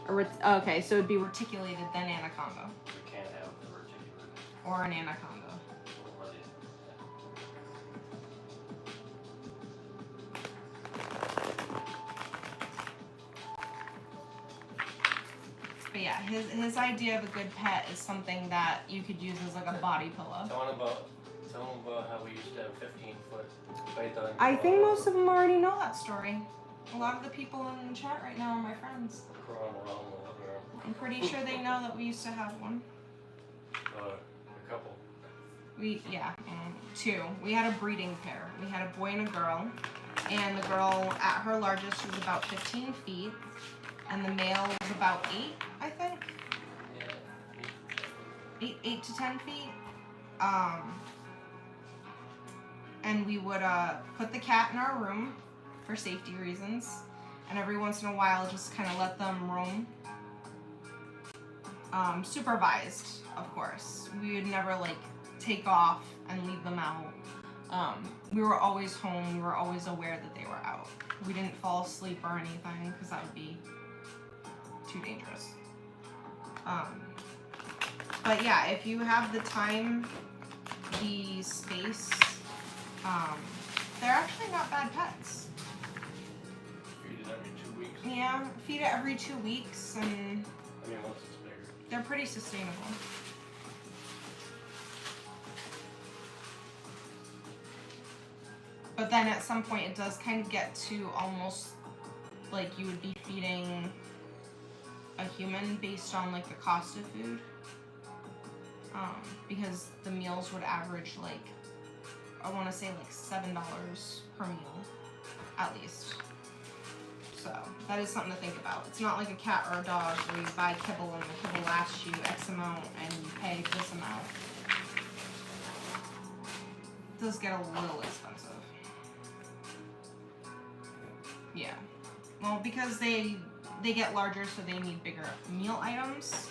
S3: Reticulated.
S1: Okay, so it'd be reticulated, then anaconda.
S3: We can't have the reticulated.
S1: Or an anaconda.
S3: Or the-
S1: But yeah, his idea of a good pet is something that you could use as like a body pillow.
S3: Tell them about how we used to have 15-foot python.
S1: I think most of them already know that story. A lot of the people in the chat right now are my friends.
S3: Crawling around the living room.
S1: I'm pretty sure they know that we used to have one.
S3: A couple.
S1: Two. We had a breeding pair. We had a boy and a girl. And the girl, at her largest, was about 15 feet. And the male was about 8, I think.
S3: Yeah.
S1: 8 to 10 feet. And we would put the cat in our room for safety reasons. And every once in a while, just kind of let them roam. Supervised, of course. We would never, like, take off and leave them out. We were always home. We were always aware that they were out. We didn't fall asleep or anything, because that would be too dangerous. But yeah, if you have the time, the space, they're actually not bad pets.
S3: Feed it every 2 weeks.
S1: Yeah, feed it every 2 weeks, and
S3: I mean, once it's bigger.
S1: they're pretty sustainable. But then at some point it does kind of get to almost like you would be feeding a human based on like the cost of food. Because the meals would average like, I want to say like $7 per meal, at least. So that is something to think about. It's not like a cat or a dog where you buy kibble and the kibble lasts you X amount and you pay this amount. It does get a little expensive. Yeah. Well, because they get larger, so they need bigger meal items.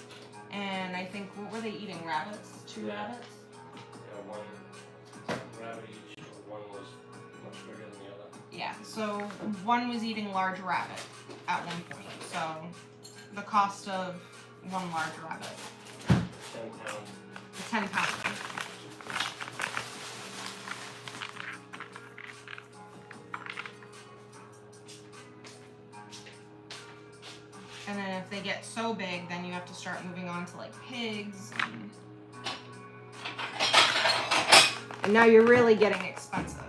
S1: And I think, what were they eating? Rabbits? 2 rabbits?
S3: Yeah, one rabbit each, or one was much bigger than the other.
S1: Yeah, so one was eating large rabbit at one point. So the cost of one large rabbit.
S3: 10 pounds.
S1: A 10 pounder. get so big, then you have to start moving on to like pigs and now you're really getting expensive.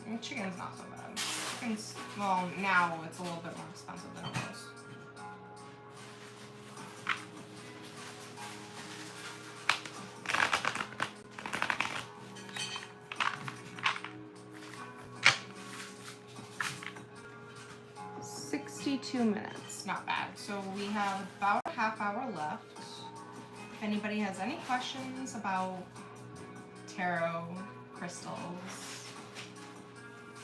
S1: And chicken's not so bad. Chicken's, well, now it's a little bit more expensive than it was. $62, not bad. So we have about a half hour left. If anybody has any questions about tarot, crystals,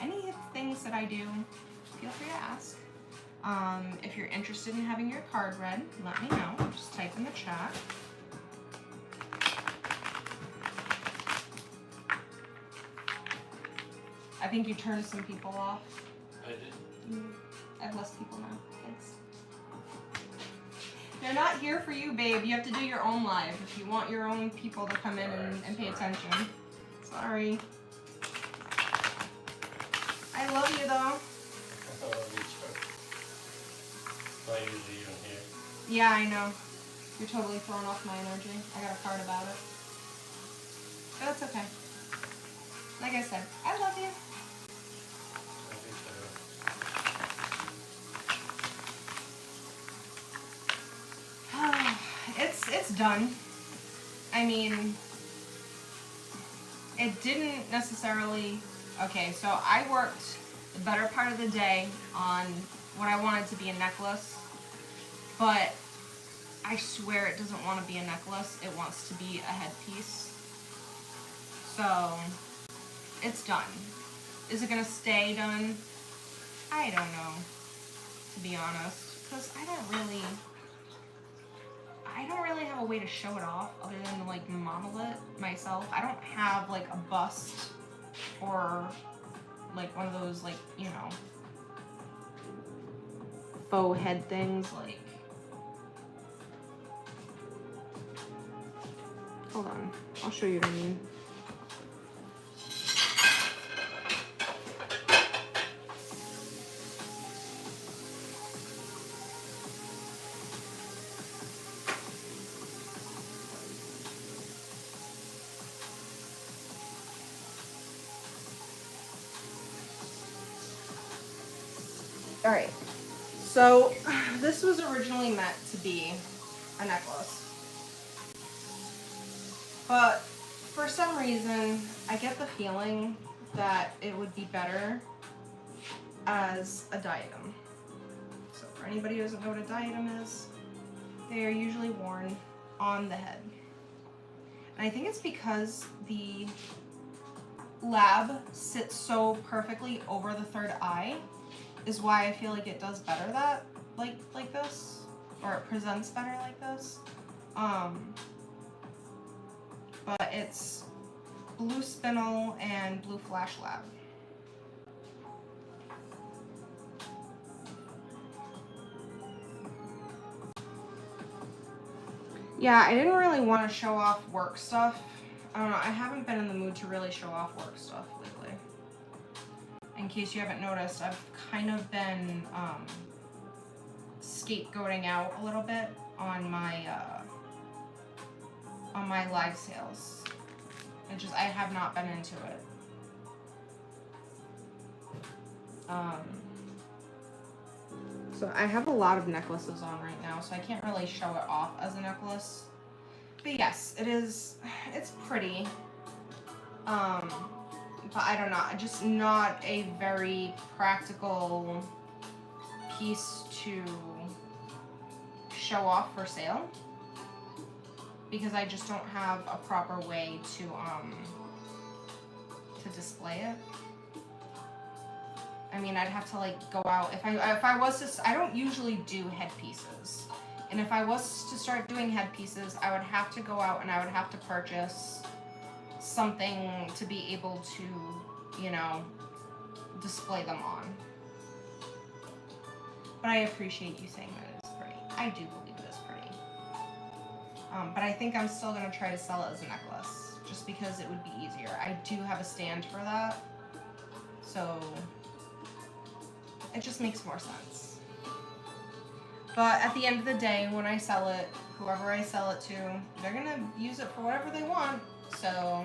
S1: any things that I do, feel free to ask. If you're interested in having your card read, let me know. Just type in the chat. I think you turned some people off.
S3: I did.
S1: I have less people now. Thanks. They're not here for you, babe. You have to do your own live if you want your own people to come in and pay attention. Sorry. I love you, though.
S3: I love you too. Not usually even here.
S1: Yeah, I know. You're totally throwing off my energy. I got a card about it. But that's okay. Like I said, I love you.
S3: I think so.
S1: It's done. I mean, it didn't necessarily... Okay, so I worked the better part of the day on what I wanted to be a necklace, but I swear it doesn't want to be a necklace. It wants to be a headpiece. So, it's done. Is it going to stay done? I don't know, to be honest, because I don't really have a way to show it off other than to like model it myself. I don't have like a bust or like one of those like, you know, faux head things like. Hold on, I'll show you what I mean. All right, so this was originally meant to be a necklace, but for some reason, I get the feeling that it would be better as a diadem. So for anybody who doesn't know what a diadem is, they are usually worn on the head. And I think it's because the lab sits so perfectly over the third eye is why I feel like it does better that like this, or it presents better like this. But it's blue spinel and blue flash lab. Yeah, I didn't really want to show off work stuff. I don't know, I haven't been in the mood to really show off work stuff lately. In case you haven't noticed, I've kind of been scapegoating out a little bit on my live sales. I have not been into it. So I have a lot of necklaces on right now, so I can't really show it off as a necklace. But yes, it's pretty. But I don't know, just not a very practical piece to show off for sale, because I just don't have a proper way to display it. I mean, I'd have to like go out if I was to. I don't usually do headpieces, and if I was to start doing headpieces, I would have to go out and I would have to purchase something to be able to, you know, display them on. But I appreciate you saying that it's pretty. I do believe it is pretty. But I think I'm still gonna try to sell it as a necklace, just because it would be easier. I do have a stand for that. So it just makes more sense. But at the end of the day, when I sell it, whoever I sell it to, they're gonna use it for whatever they want. So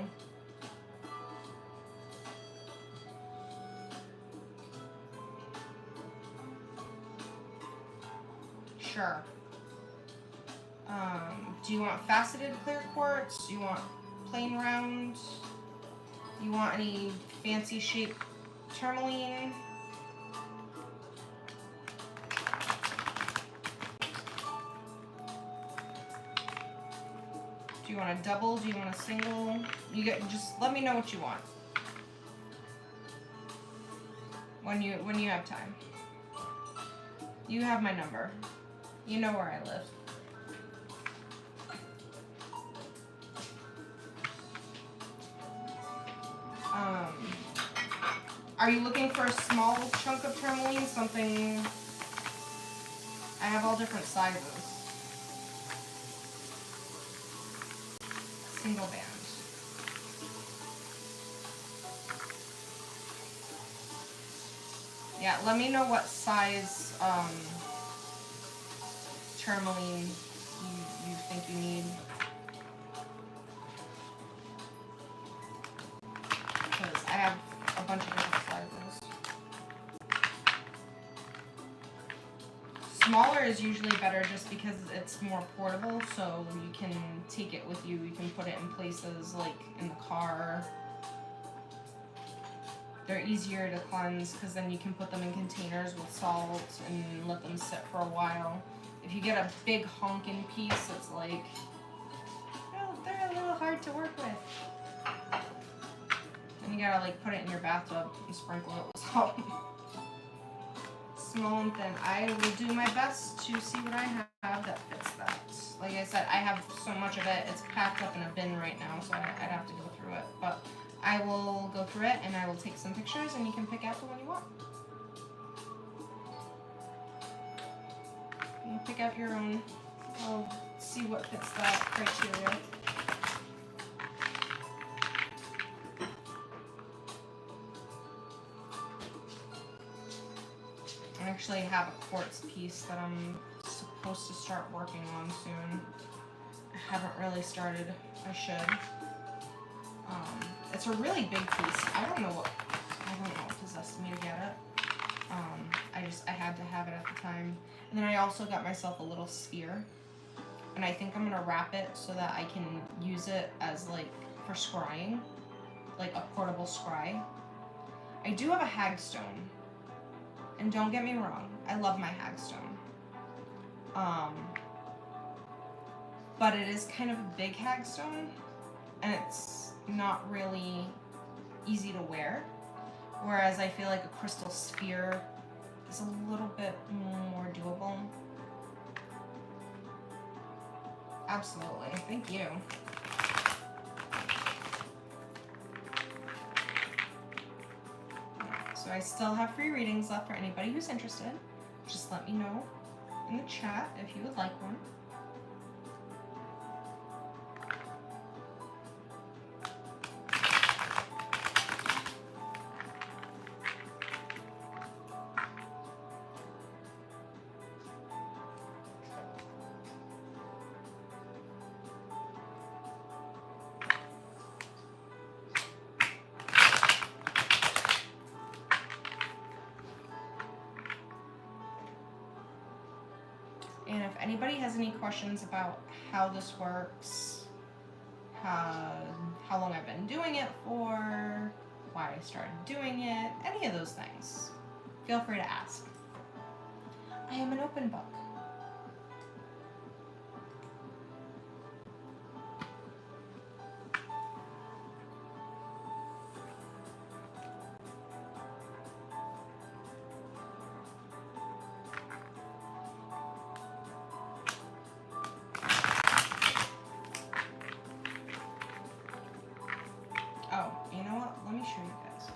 S1: sure. Do you want faceted clear quartz? Do you want plain round? Do you want any fancy shaped tourmaline? Do you want a double? Do you want a single? Just let me know what you want when you have time. You have my number. You know where I live. Are you looking for a small chunk of tourmaline? Something... I have all different sizes. Single band. Yeah, let me know what size tourmaline you think you need. Because I have a bunch of different sizes. Smaller is usually better just because it's more portable, so you can take it with you. You can put it in places like in the car. They're easier to cleanse because then you can put them in containers with salt and let them sit for a while. If you get a big honkin' piece, it's like, oh, they're a little hard to work with. And you gotta like put it in your bathtub and sprinkle it with salt. Small and thin. I will do my best to see what I have that fits that. Like I said, I have so much of it. It's packed up in a bin right now, so I'd have to go through it. But I will go through it and I will take some pictures and you can pick out the one you want. You pick out your own. I'll see what fits that criteria. I actually have a quartz piece that I'm supposed to start working on soon. I haven't really started. I should. It's a really big piece. I don't know what possessed me to get it. I had to have it at the time. And then I also got myself a little sphere. And I think I'm gonna wrap it so that I can use it as like for scrying. Like a portable scry. I do have a hagstone. And don't get me wrong, I love my hagstone. But it is kind of a big hagstone. And it's not really easy to wear. Whereas I feel like a crystal sphere is a little bit more doable. Absolutely, thank you. So I still have free readings left for anybody who's interested. Just let me know in the chat if you would like one. And if anybody has any questions about how this works, how long I've been doing it for, why I started doing it, any of those things, feel free to ask. I am an open book. Oh, you know what? Let me show you guys.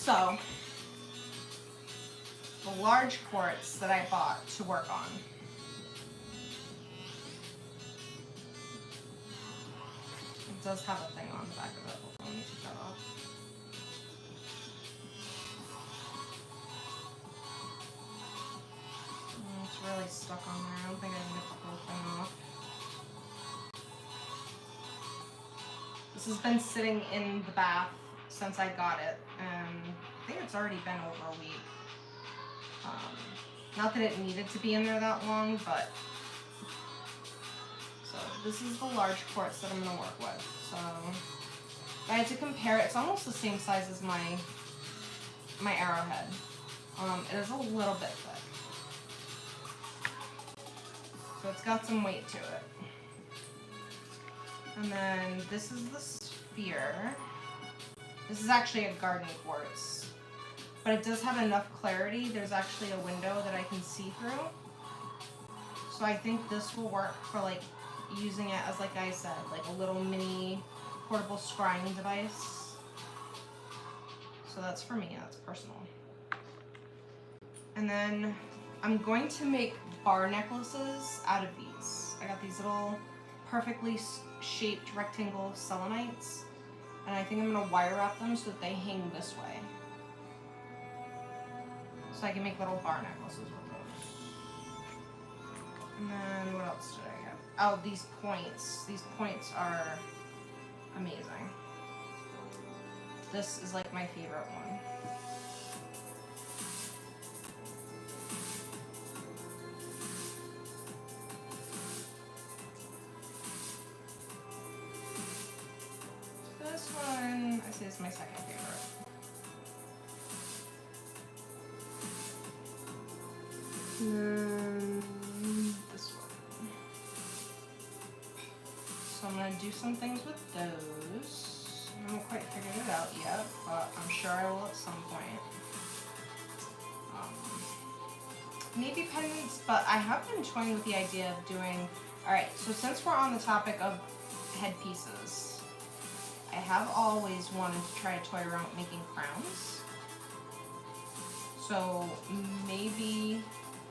S1: So, the large quartz that I bought to work on. It does have a thing on the back of it. Hold on, let me take that off. It's really stuck on there. I don't think I can get the whole thing off. This has been sitting in the bath since I got it, and I think it's already been over a week. Not that it needed to be in there that long, but... So, this is the large quartz that I'm going to work with. So, I had to compare it. It's almost the same size as my arrowhead. It is a little bit thick. So it's got some weight to it. And then this is the sphere. This is actually a garden quartz. But it does have enough clarity. There's actually a window that I can see through. So I think this will work for like using it as, like I said, like a little mini portable scrying device. So that's for me, that's personal. And then I'm going to make bar necklaces out of these. I got these little perfectly shaped rectangle selenites, and I think I'm gonna wire wrap them so that they hang this way. So I can make little bar necklaces with those. And then what else did I have? Oh, these points. These points are amazing. This is like my favorite one. This one, I say is my second favorite. And then this one. So I'm going to do some things with those. I haven't quite figured it out yet, but I'm sure I will at some point. Maybe pendants, but I have been toying with the idea of doing... Alright, so since we're on the topic of headpieces, I have always wanted to try to toy around with making crowns. So maybe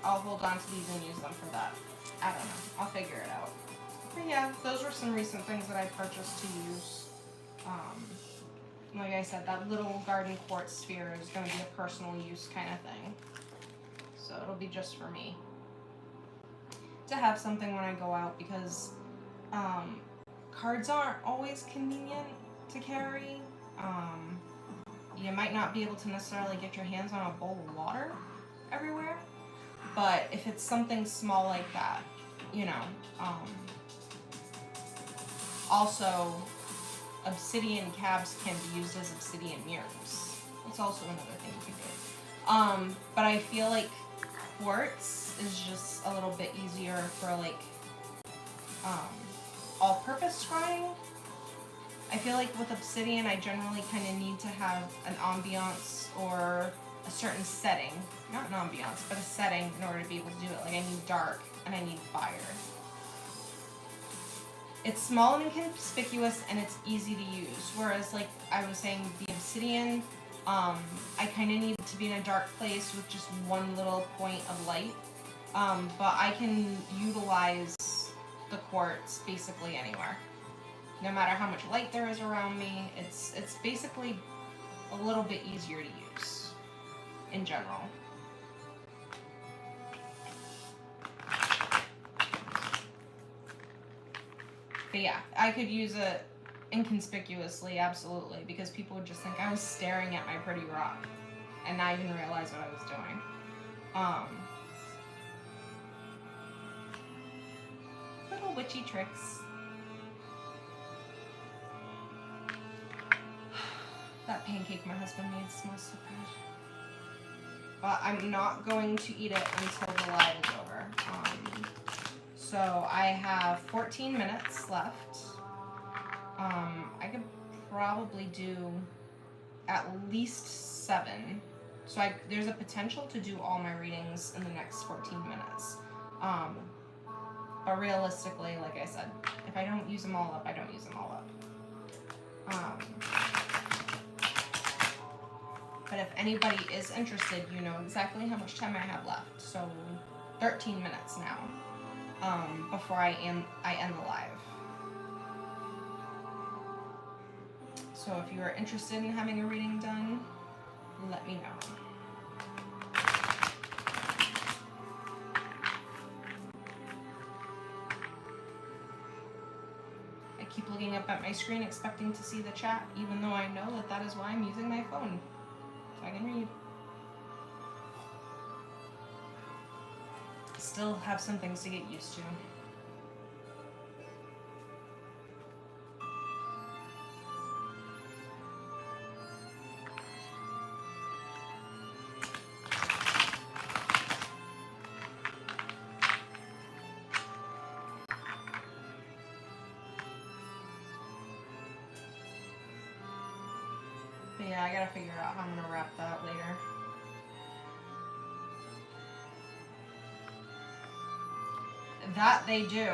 S1: I'll hold on to these and use them for that. I don't know. I'll figure it out. But yeah, those were some recent things that I purchased to use. Like I said, that little garden quartz sphere is going to be a personal use kind of thing. So it'll be just for me to have something when I go out, because cards aren't always convenient to carry. You might not be able to necessarily get your hands on a bowl of water everywhere, but if it's something small like that, you know. Also, obsidian cabs can be used as obsidian mirrors. That's also another thing you can do. But I feel like quartz is just a little bit easier for like all-purpose scrying. I feel like with obsidian, I generally kind of need to have an ambiance or a certain setting. Not an ambiance, but a setting in order to be able to do it. Like I need dark and I need fire. It's small and inconspicuous and it's easy to use. Whereas like I was saying, the obsidian, I kind of need it to be in a dark place with just one little point of light. But I can utilize the quartz basically anywhere. No matter how much light there is around me, it's basically a little bit easier to use in general. But yeah, I could use it inconspicuously, absolutely, because people would just think I was staring at my pretty rock and not even realize what I was doing. Little witchy tricks. That pancake my husband made smells so good. But I'm not going to eat it until the live is over. So I have 14 minutes left. I could probably do at least 7. So there's a potential to do all my readings in the next 14 minutes. But realistically, like I said, if I don't use them all up, I don't use them all up. But if anybody is interested, you know exactly how much time I have left. So 13 minutes now, before I end the live. So if you are interested in having a reading done, let me know. I keep looking up at my screen expecting to see the chat, even though I know that that is why I'm using my phone, so I can read. Still have some things to get used to. But yeah, I gotta figure out how I'm gonna wrap that later. That they do.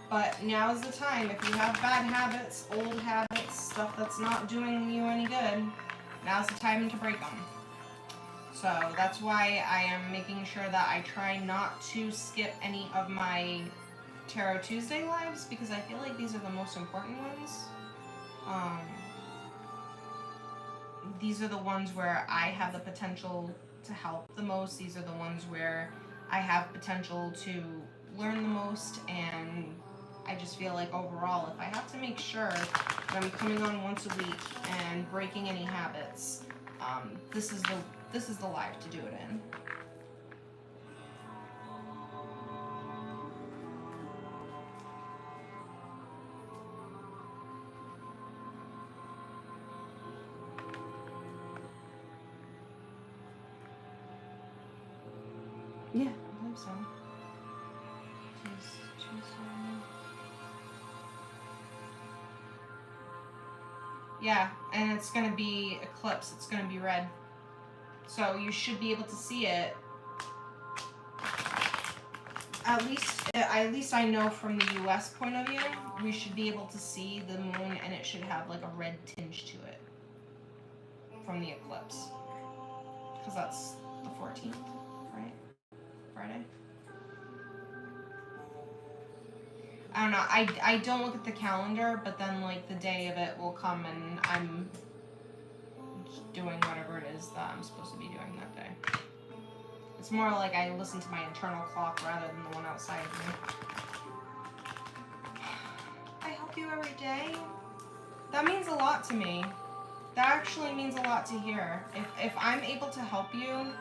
S1: But now is the time. If you have bad habits, old habits, stuff that's not doing you any good, now's the time to break them. So that's why I am making sure that I try not to skip any of my Tarot Tuesday lives, because I feel like these are the most important ones. These are the ones where I have the potential to help the most. These are the ones where I have potential to learn the most, and I just feel like overall, if I have to make sure that I'm coming on once a week and breaking any habits, this is the live to do it in. Yeah, I believe so. Yeah, and it's gonna be eclipse. It's gonna be red. So you should be able to see it. At least I know from the U.S. point of view, we should be able to see the moon, and it should have like a red tinge to it from the eclipse, because that's the 14th, right? Friday. I don't know. I don't look at the calendar, but then like the day of it will come, and I'm doing whatever it is that I'm supposed to be doing that day. It's more like I listen to my internal clock rather than the one outside of me. I help you every day. That means a lot to me. That actually means a lot to hear. If I'm able to help you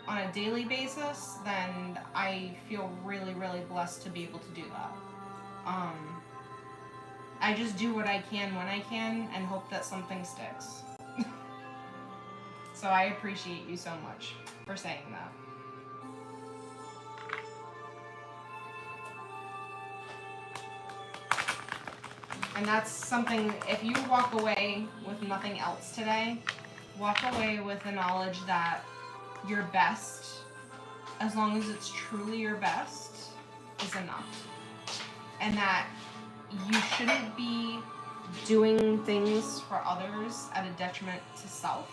S1: on a daily basis, then I feel really, really blessed to be able to do that. I just do what I can when I can and hope that something sticks. So I appreciate you so much for saying that. And that's something, if you walk away with nothing else today, walk away with the knowledge that your best, as long as it's truly your best, is enough. And that you shouldn't be doing things for others at a detriment to self.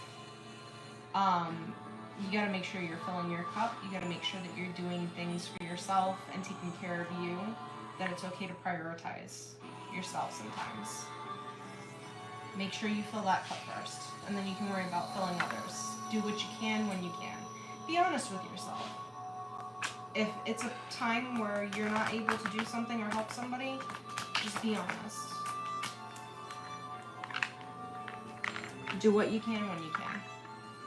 S1: You gotta make sure you're filling your cup. You gotta make sure that you're doing things for yourself and taking care of you, that it's okay to prioritize yourself sometimes. Make sure you fill that cup first, and then you can worry about filling others. Do what you can when you can. Be honest with yourself. If it's a time where you're not able to do something or help somebody, just be honest. Do what you can when you can.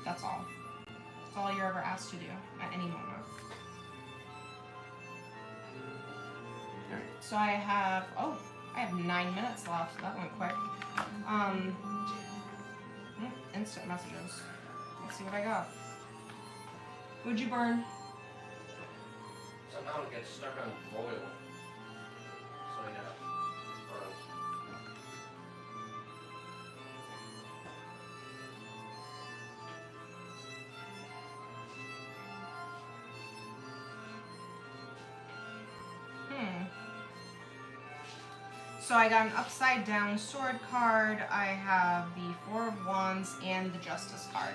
S1: That's all. That's all you're ever asked to do at any moment. Alright, so I have 9 minutes left. That went quick. Instant messages. Let's see what I got. Would you burn?
S3: Somehow it gets stuck on foil. So yeah, it's burned.
S1: So I got an upside down sword card. I have the Four of Wands and the Justice card.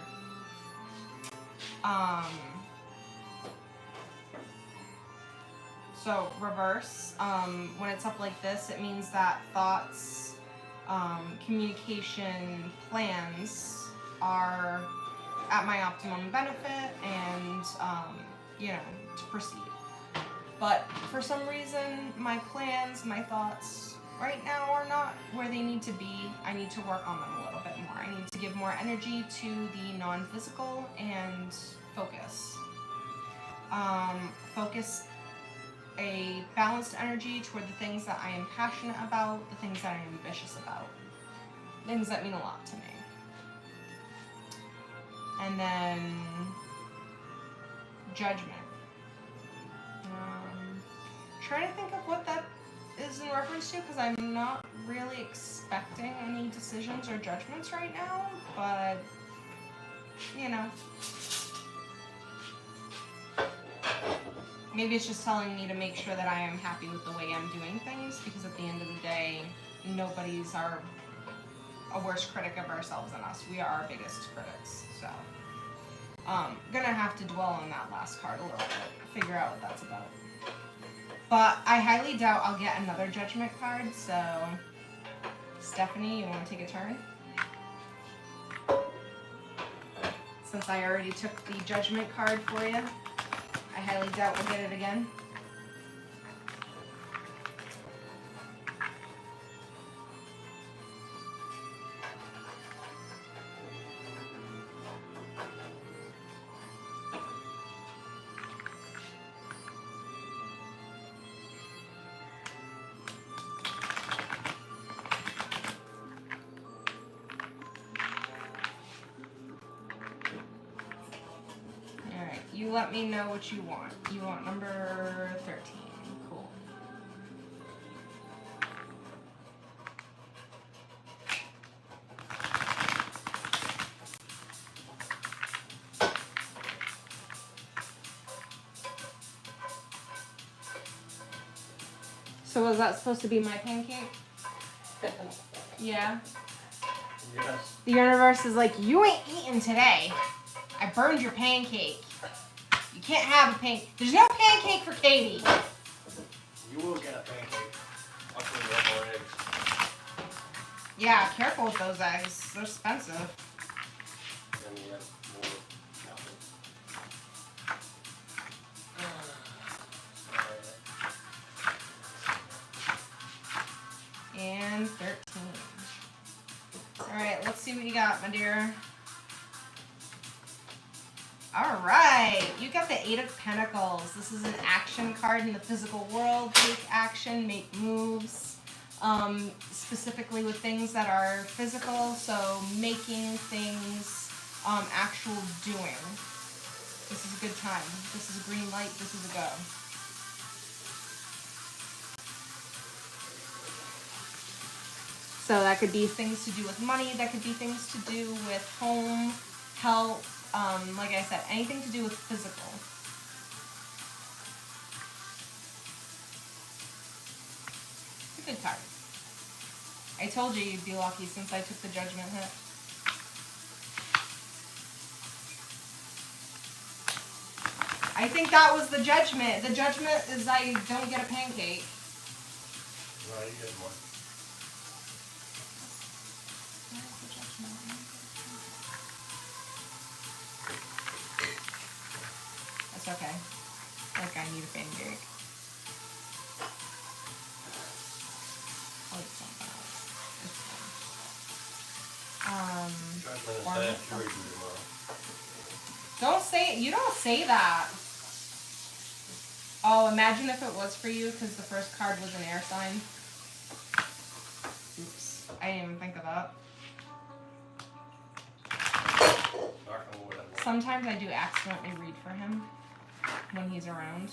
S1: So reverse. When it's up like this, it means that thoughts, communication, plans are at my optimum benefit and, to proceed. But for some reason, my plans, my thoughts right now are not where they need to be. I need to work on them a little bit more. I need to give more energy to the non-physical and focus. Focus a balanced energy toward the things that I am passionate about, the things that I am ambitious about, things that mean a lot to me. And then judgment. Trying to think of what that is in reference to, because I'm not really expecting any decisions or judgments right now, but maybe it's just telling me to make sure that I am happy with the way I'm doing things, because at the end of the day, nobody's a worse critic of ourselves than us. We are our biggest critics, so. Gonna have to dwell on that last card a little bit, figure out what that's about. But I highly doubt I'll get another judgment card, so Stephanie, you want to take a turn? Since I already took the judgment card for you, I highly doubt we'll get it again. You let me know what you want. You want number 13. Cool. So was that supposed to be my pancake? Yeah.
S3: Yes.
S1: The universe is like, you ain't eating today. I burned your pancake. You can't have a pancake. There's no pancake for Katie.
S3: You will get a pancake. I'll clean you up more eggs.
S1: Yeah, careful with those eggs. They're expensive.
S3: Then you have more nothing.
S1: And 13. Alright, let's see what you got, my dear. Alright, you got the Eight of Pentacles. This is an action card in the physical world. Take action, make moves. Specifically with things that are physical, so making things, actual doing. This is a good time. This is a green light. This is a go. So that could be things to do with money. That could be things to do with home, health. Like I said, anything to do with physical. It's a good card. I told you you'd be lucky since I took the judgment hit. I think that was the judgment. The judgment is I don't get a pancake.
S3: No, you get one.
S1: That's okay. Like I need a pancake. Oh, it's not bad. It's fine.
S3: Judgment is bad. You're reading tomorrow.
S1: Don't say it. You don't say that. Oh, imagine if it was for you because the first card was an air sign. Oops. I didn't even think of that. Sometimes I do accidentally read for him when he's around.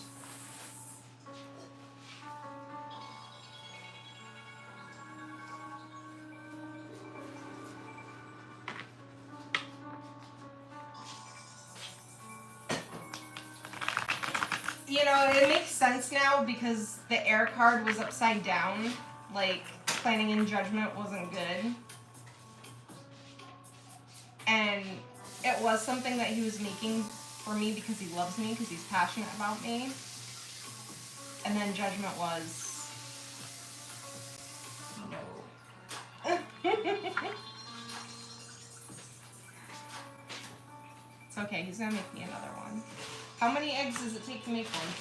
S1: You know, it makes sense now because the air card was upside down. Like, planning in Judgment wasn't good. And it was something that he was making for me because he loves me, because he's passionate about me. And then Judgment was... no. It's okay, he's gonna make me another one. How many eggs does it take to make one?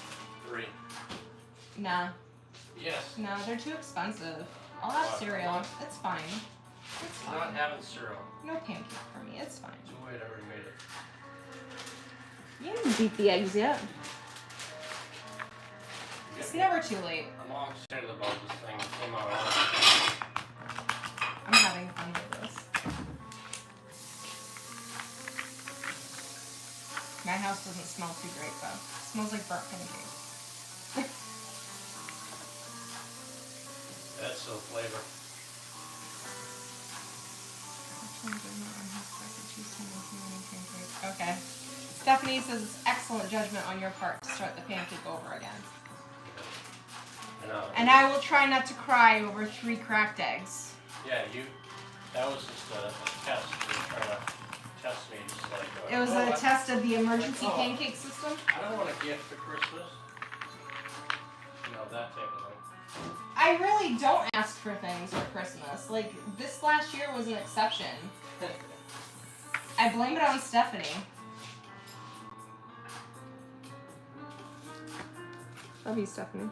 S3: 3.
S1: Nah.
S3: Yes.
S1: No, they're too expensive. I'll have
S3: What?
S1: cereal. It's fine. It's
S3: I'm not
S1: fine.
S3: having cereal.
S1: No pancake for me. It's fine.
S3: Too late, I already made it.
S1: You didn't beat the eggs yet. It's never too late.
S3: I'm all excited about this thing. It came out awesome.
S1: I'm having fun with this. My house doesn't smell too great though. It smells like burnt pancakes.
S3: That's still flavor.
S1: Okay. Stephanie says it's excellent judgment on your part to start the pancake over again. And I will try not to cry over 3 cracked eggs.
S3: Yeah, that was just a test. You were trying to test me, just like...
S1: It was a test of the emergency pancake system.
S3: I don't want a gift for Christmas. You know, that type of thing.
S1: I really don't ask for things for Christmas. Like, this last year was an exception. I blame it on Stephanie. Love you, Stephanie.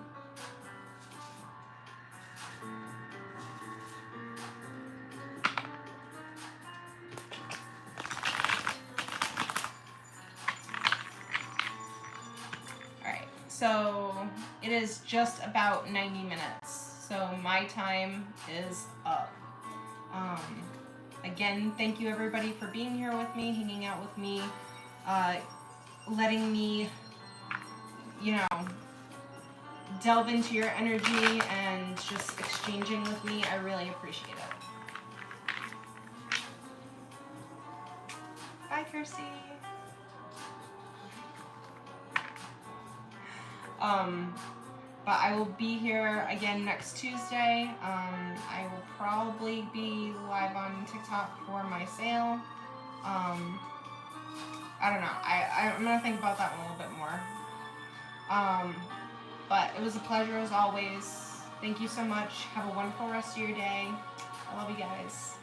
S1: Alright, so it is just about 90 minutes. So my time is up. Again, thank you everybody for being here with me, hanging out with me, letting me, you know, delve into your energy and just exchanging with me. I really appreciate it. Bye, Kirsty. But I will be here again next Tuesday. I will probably be live on TikTok for my sale. I don't know. I'm gonna think about that one a little bit more. But it was a pleasure as always. Thank you so much. Have a wonderful rest of your day. I love you guys.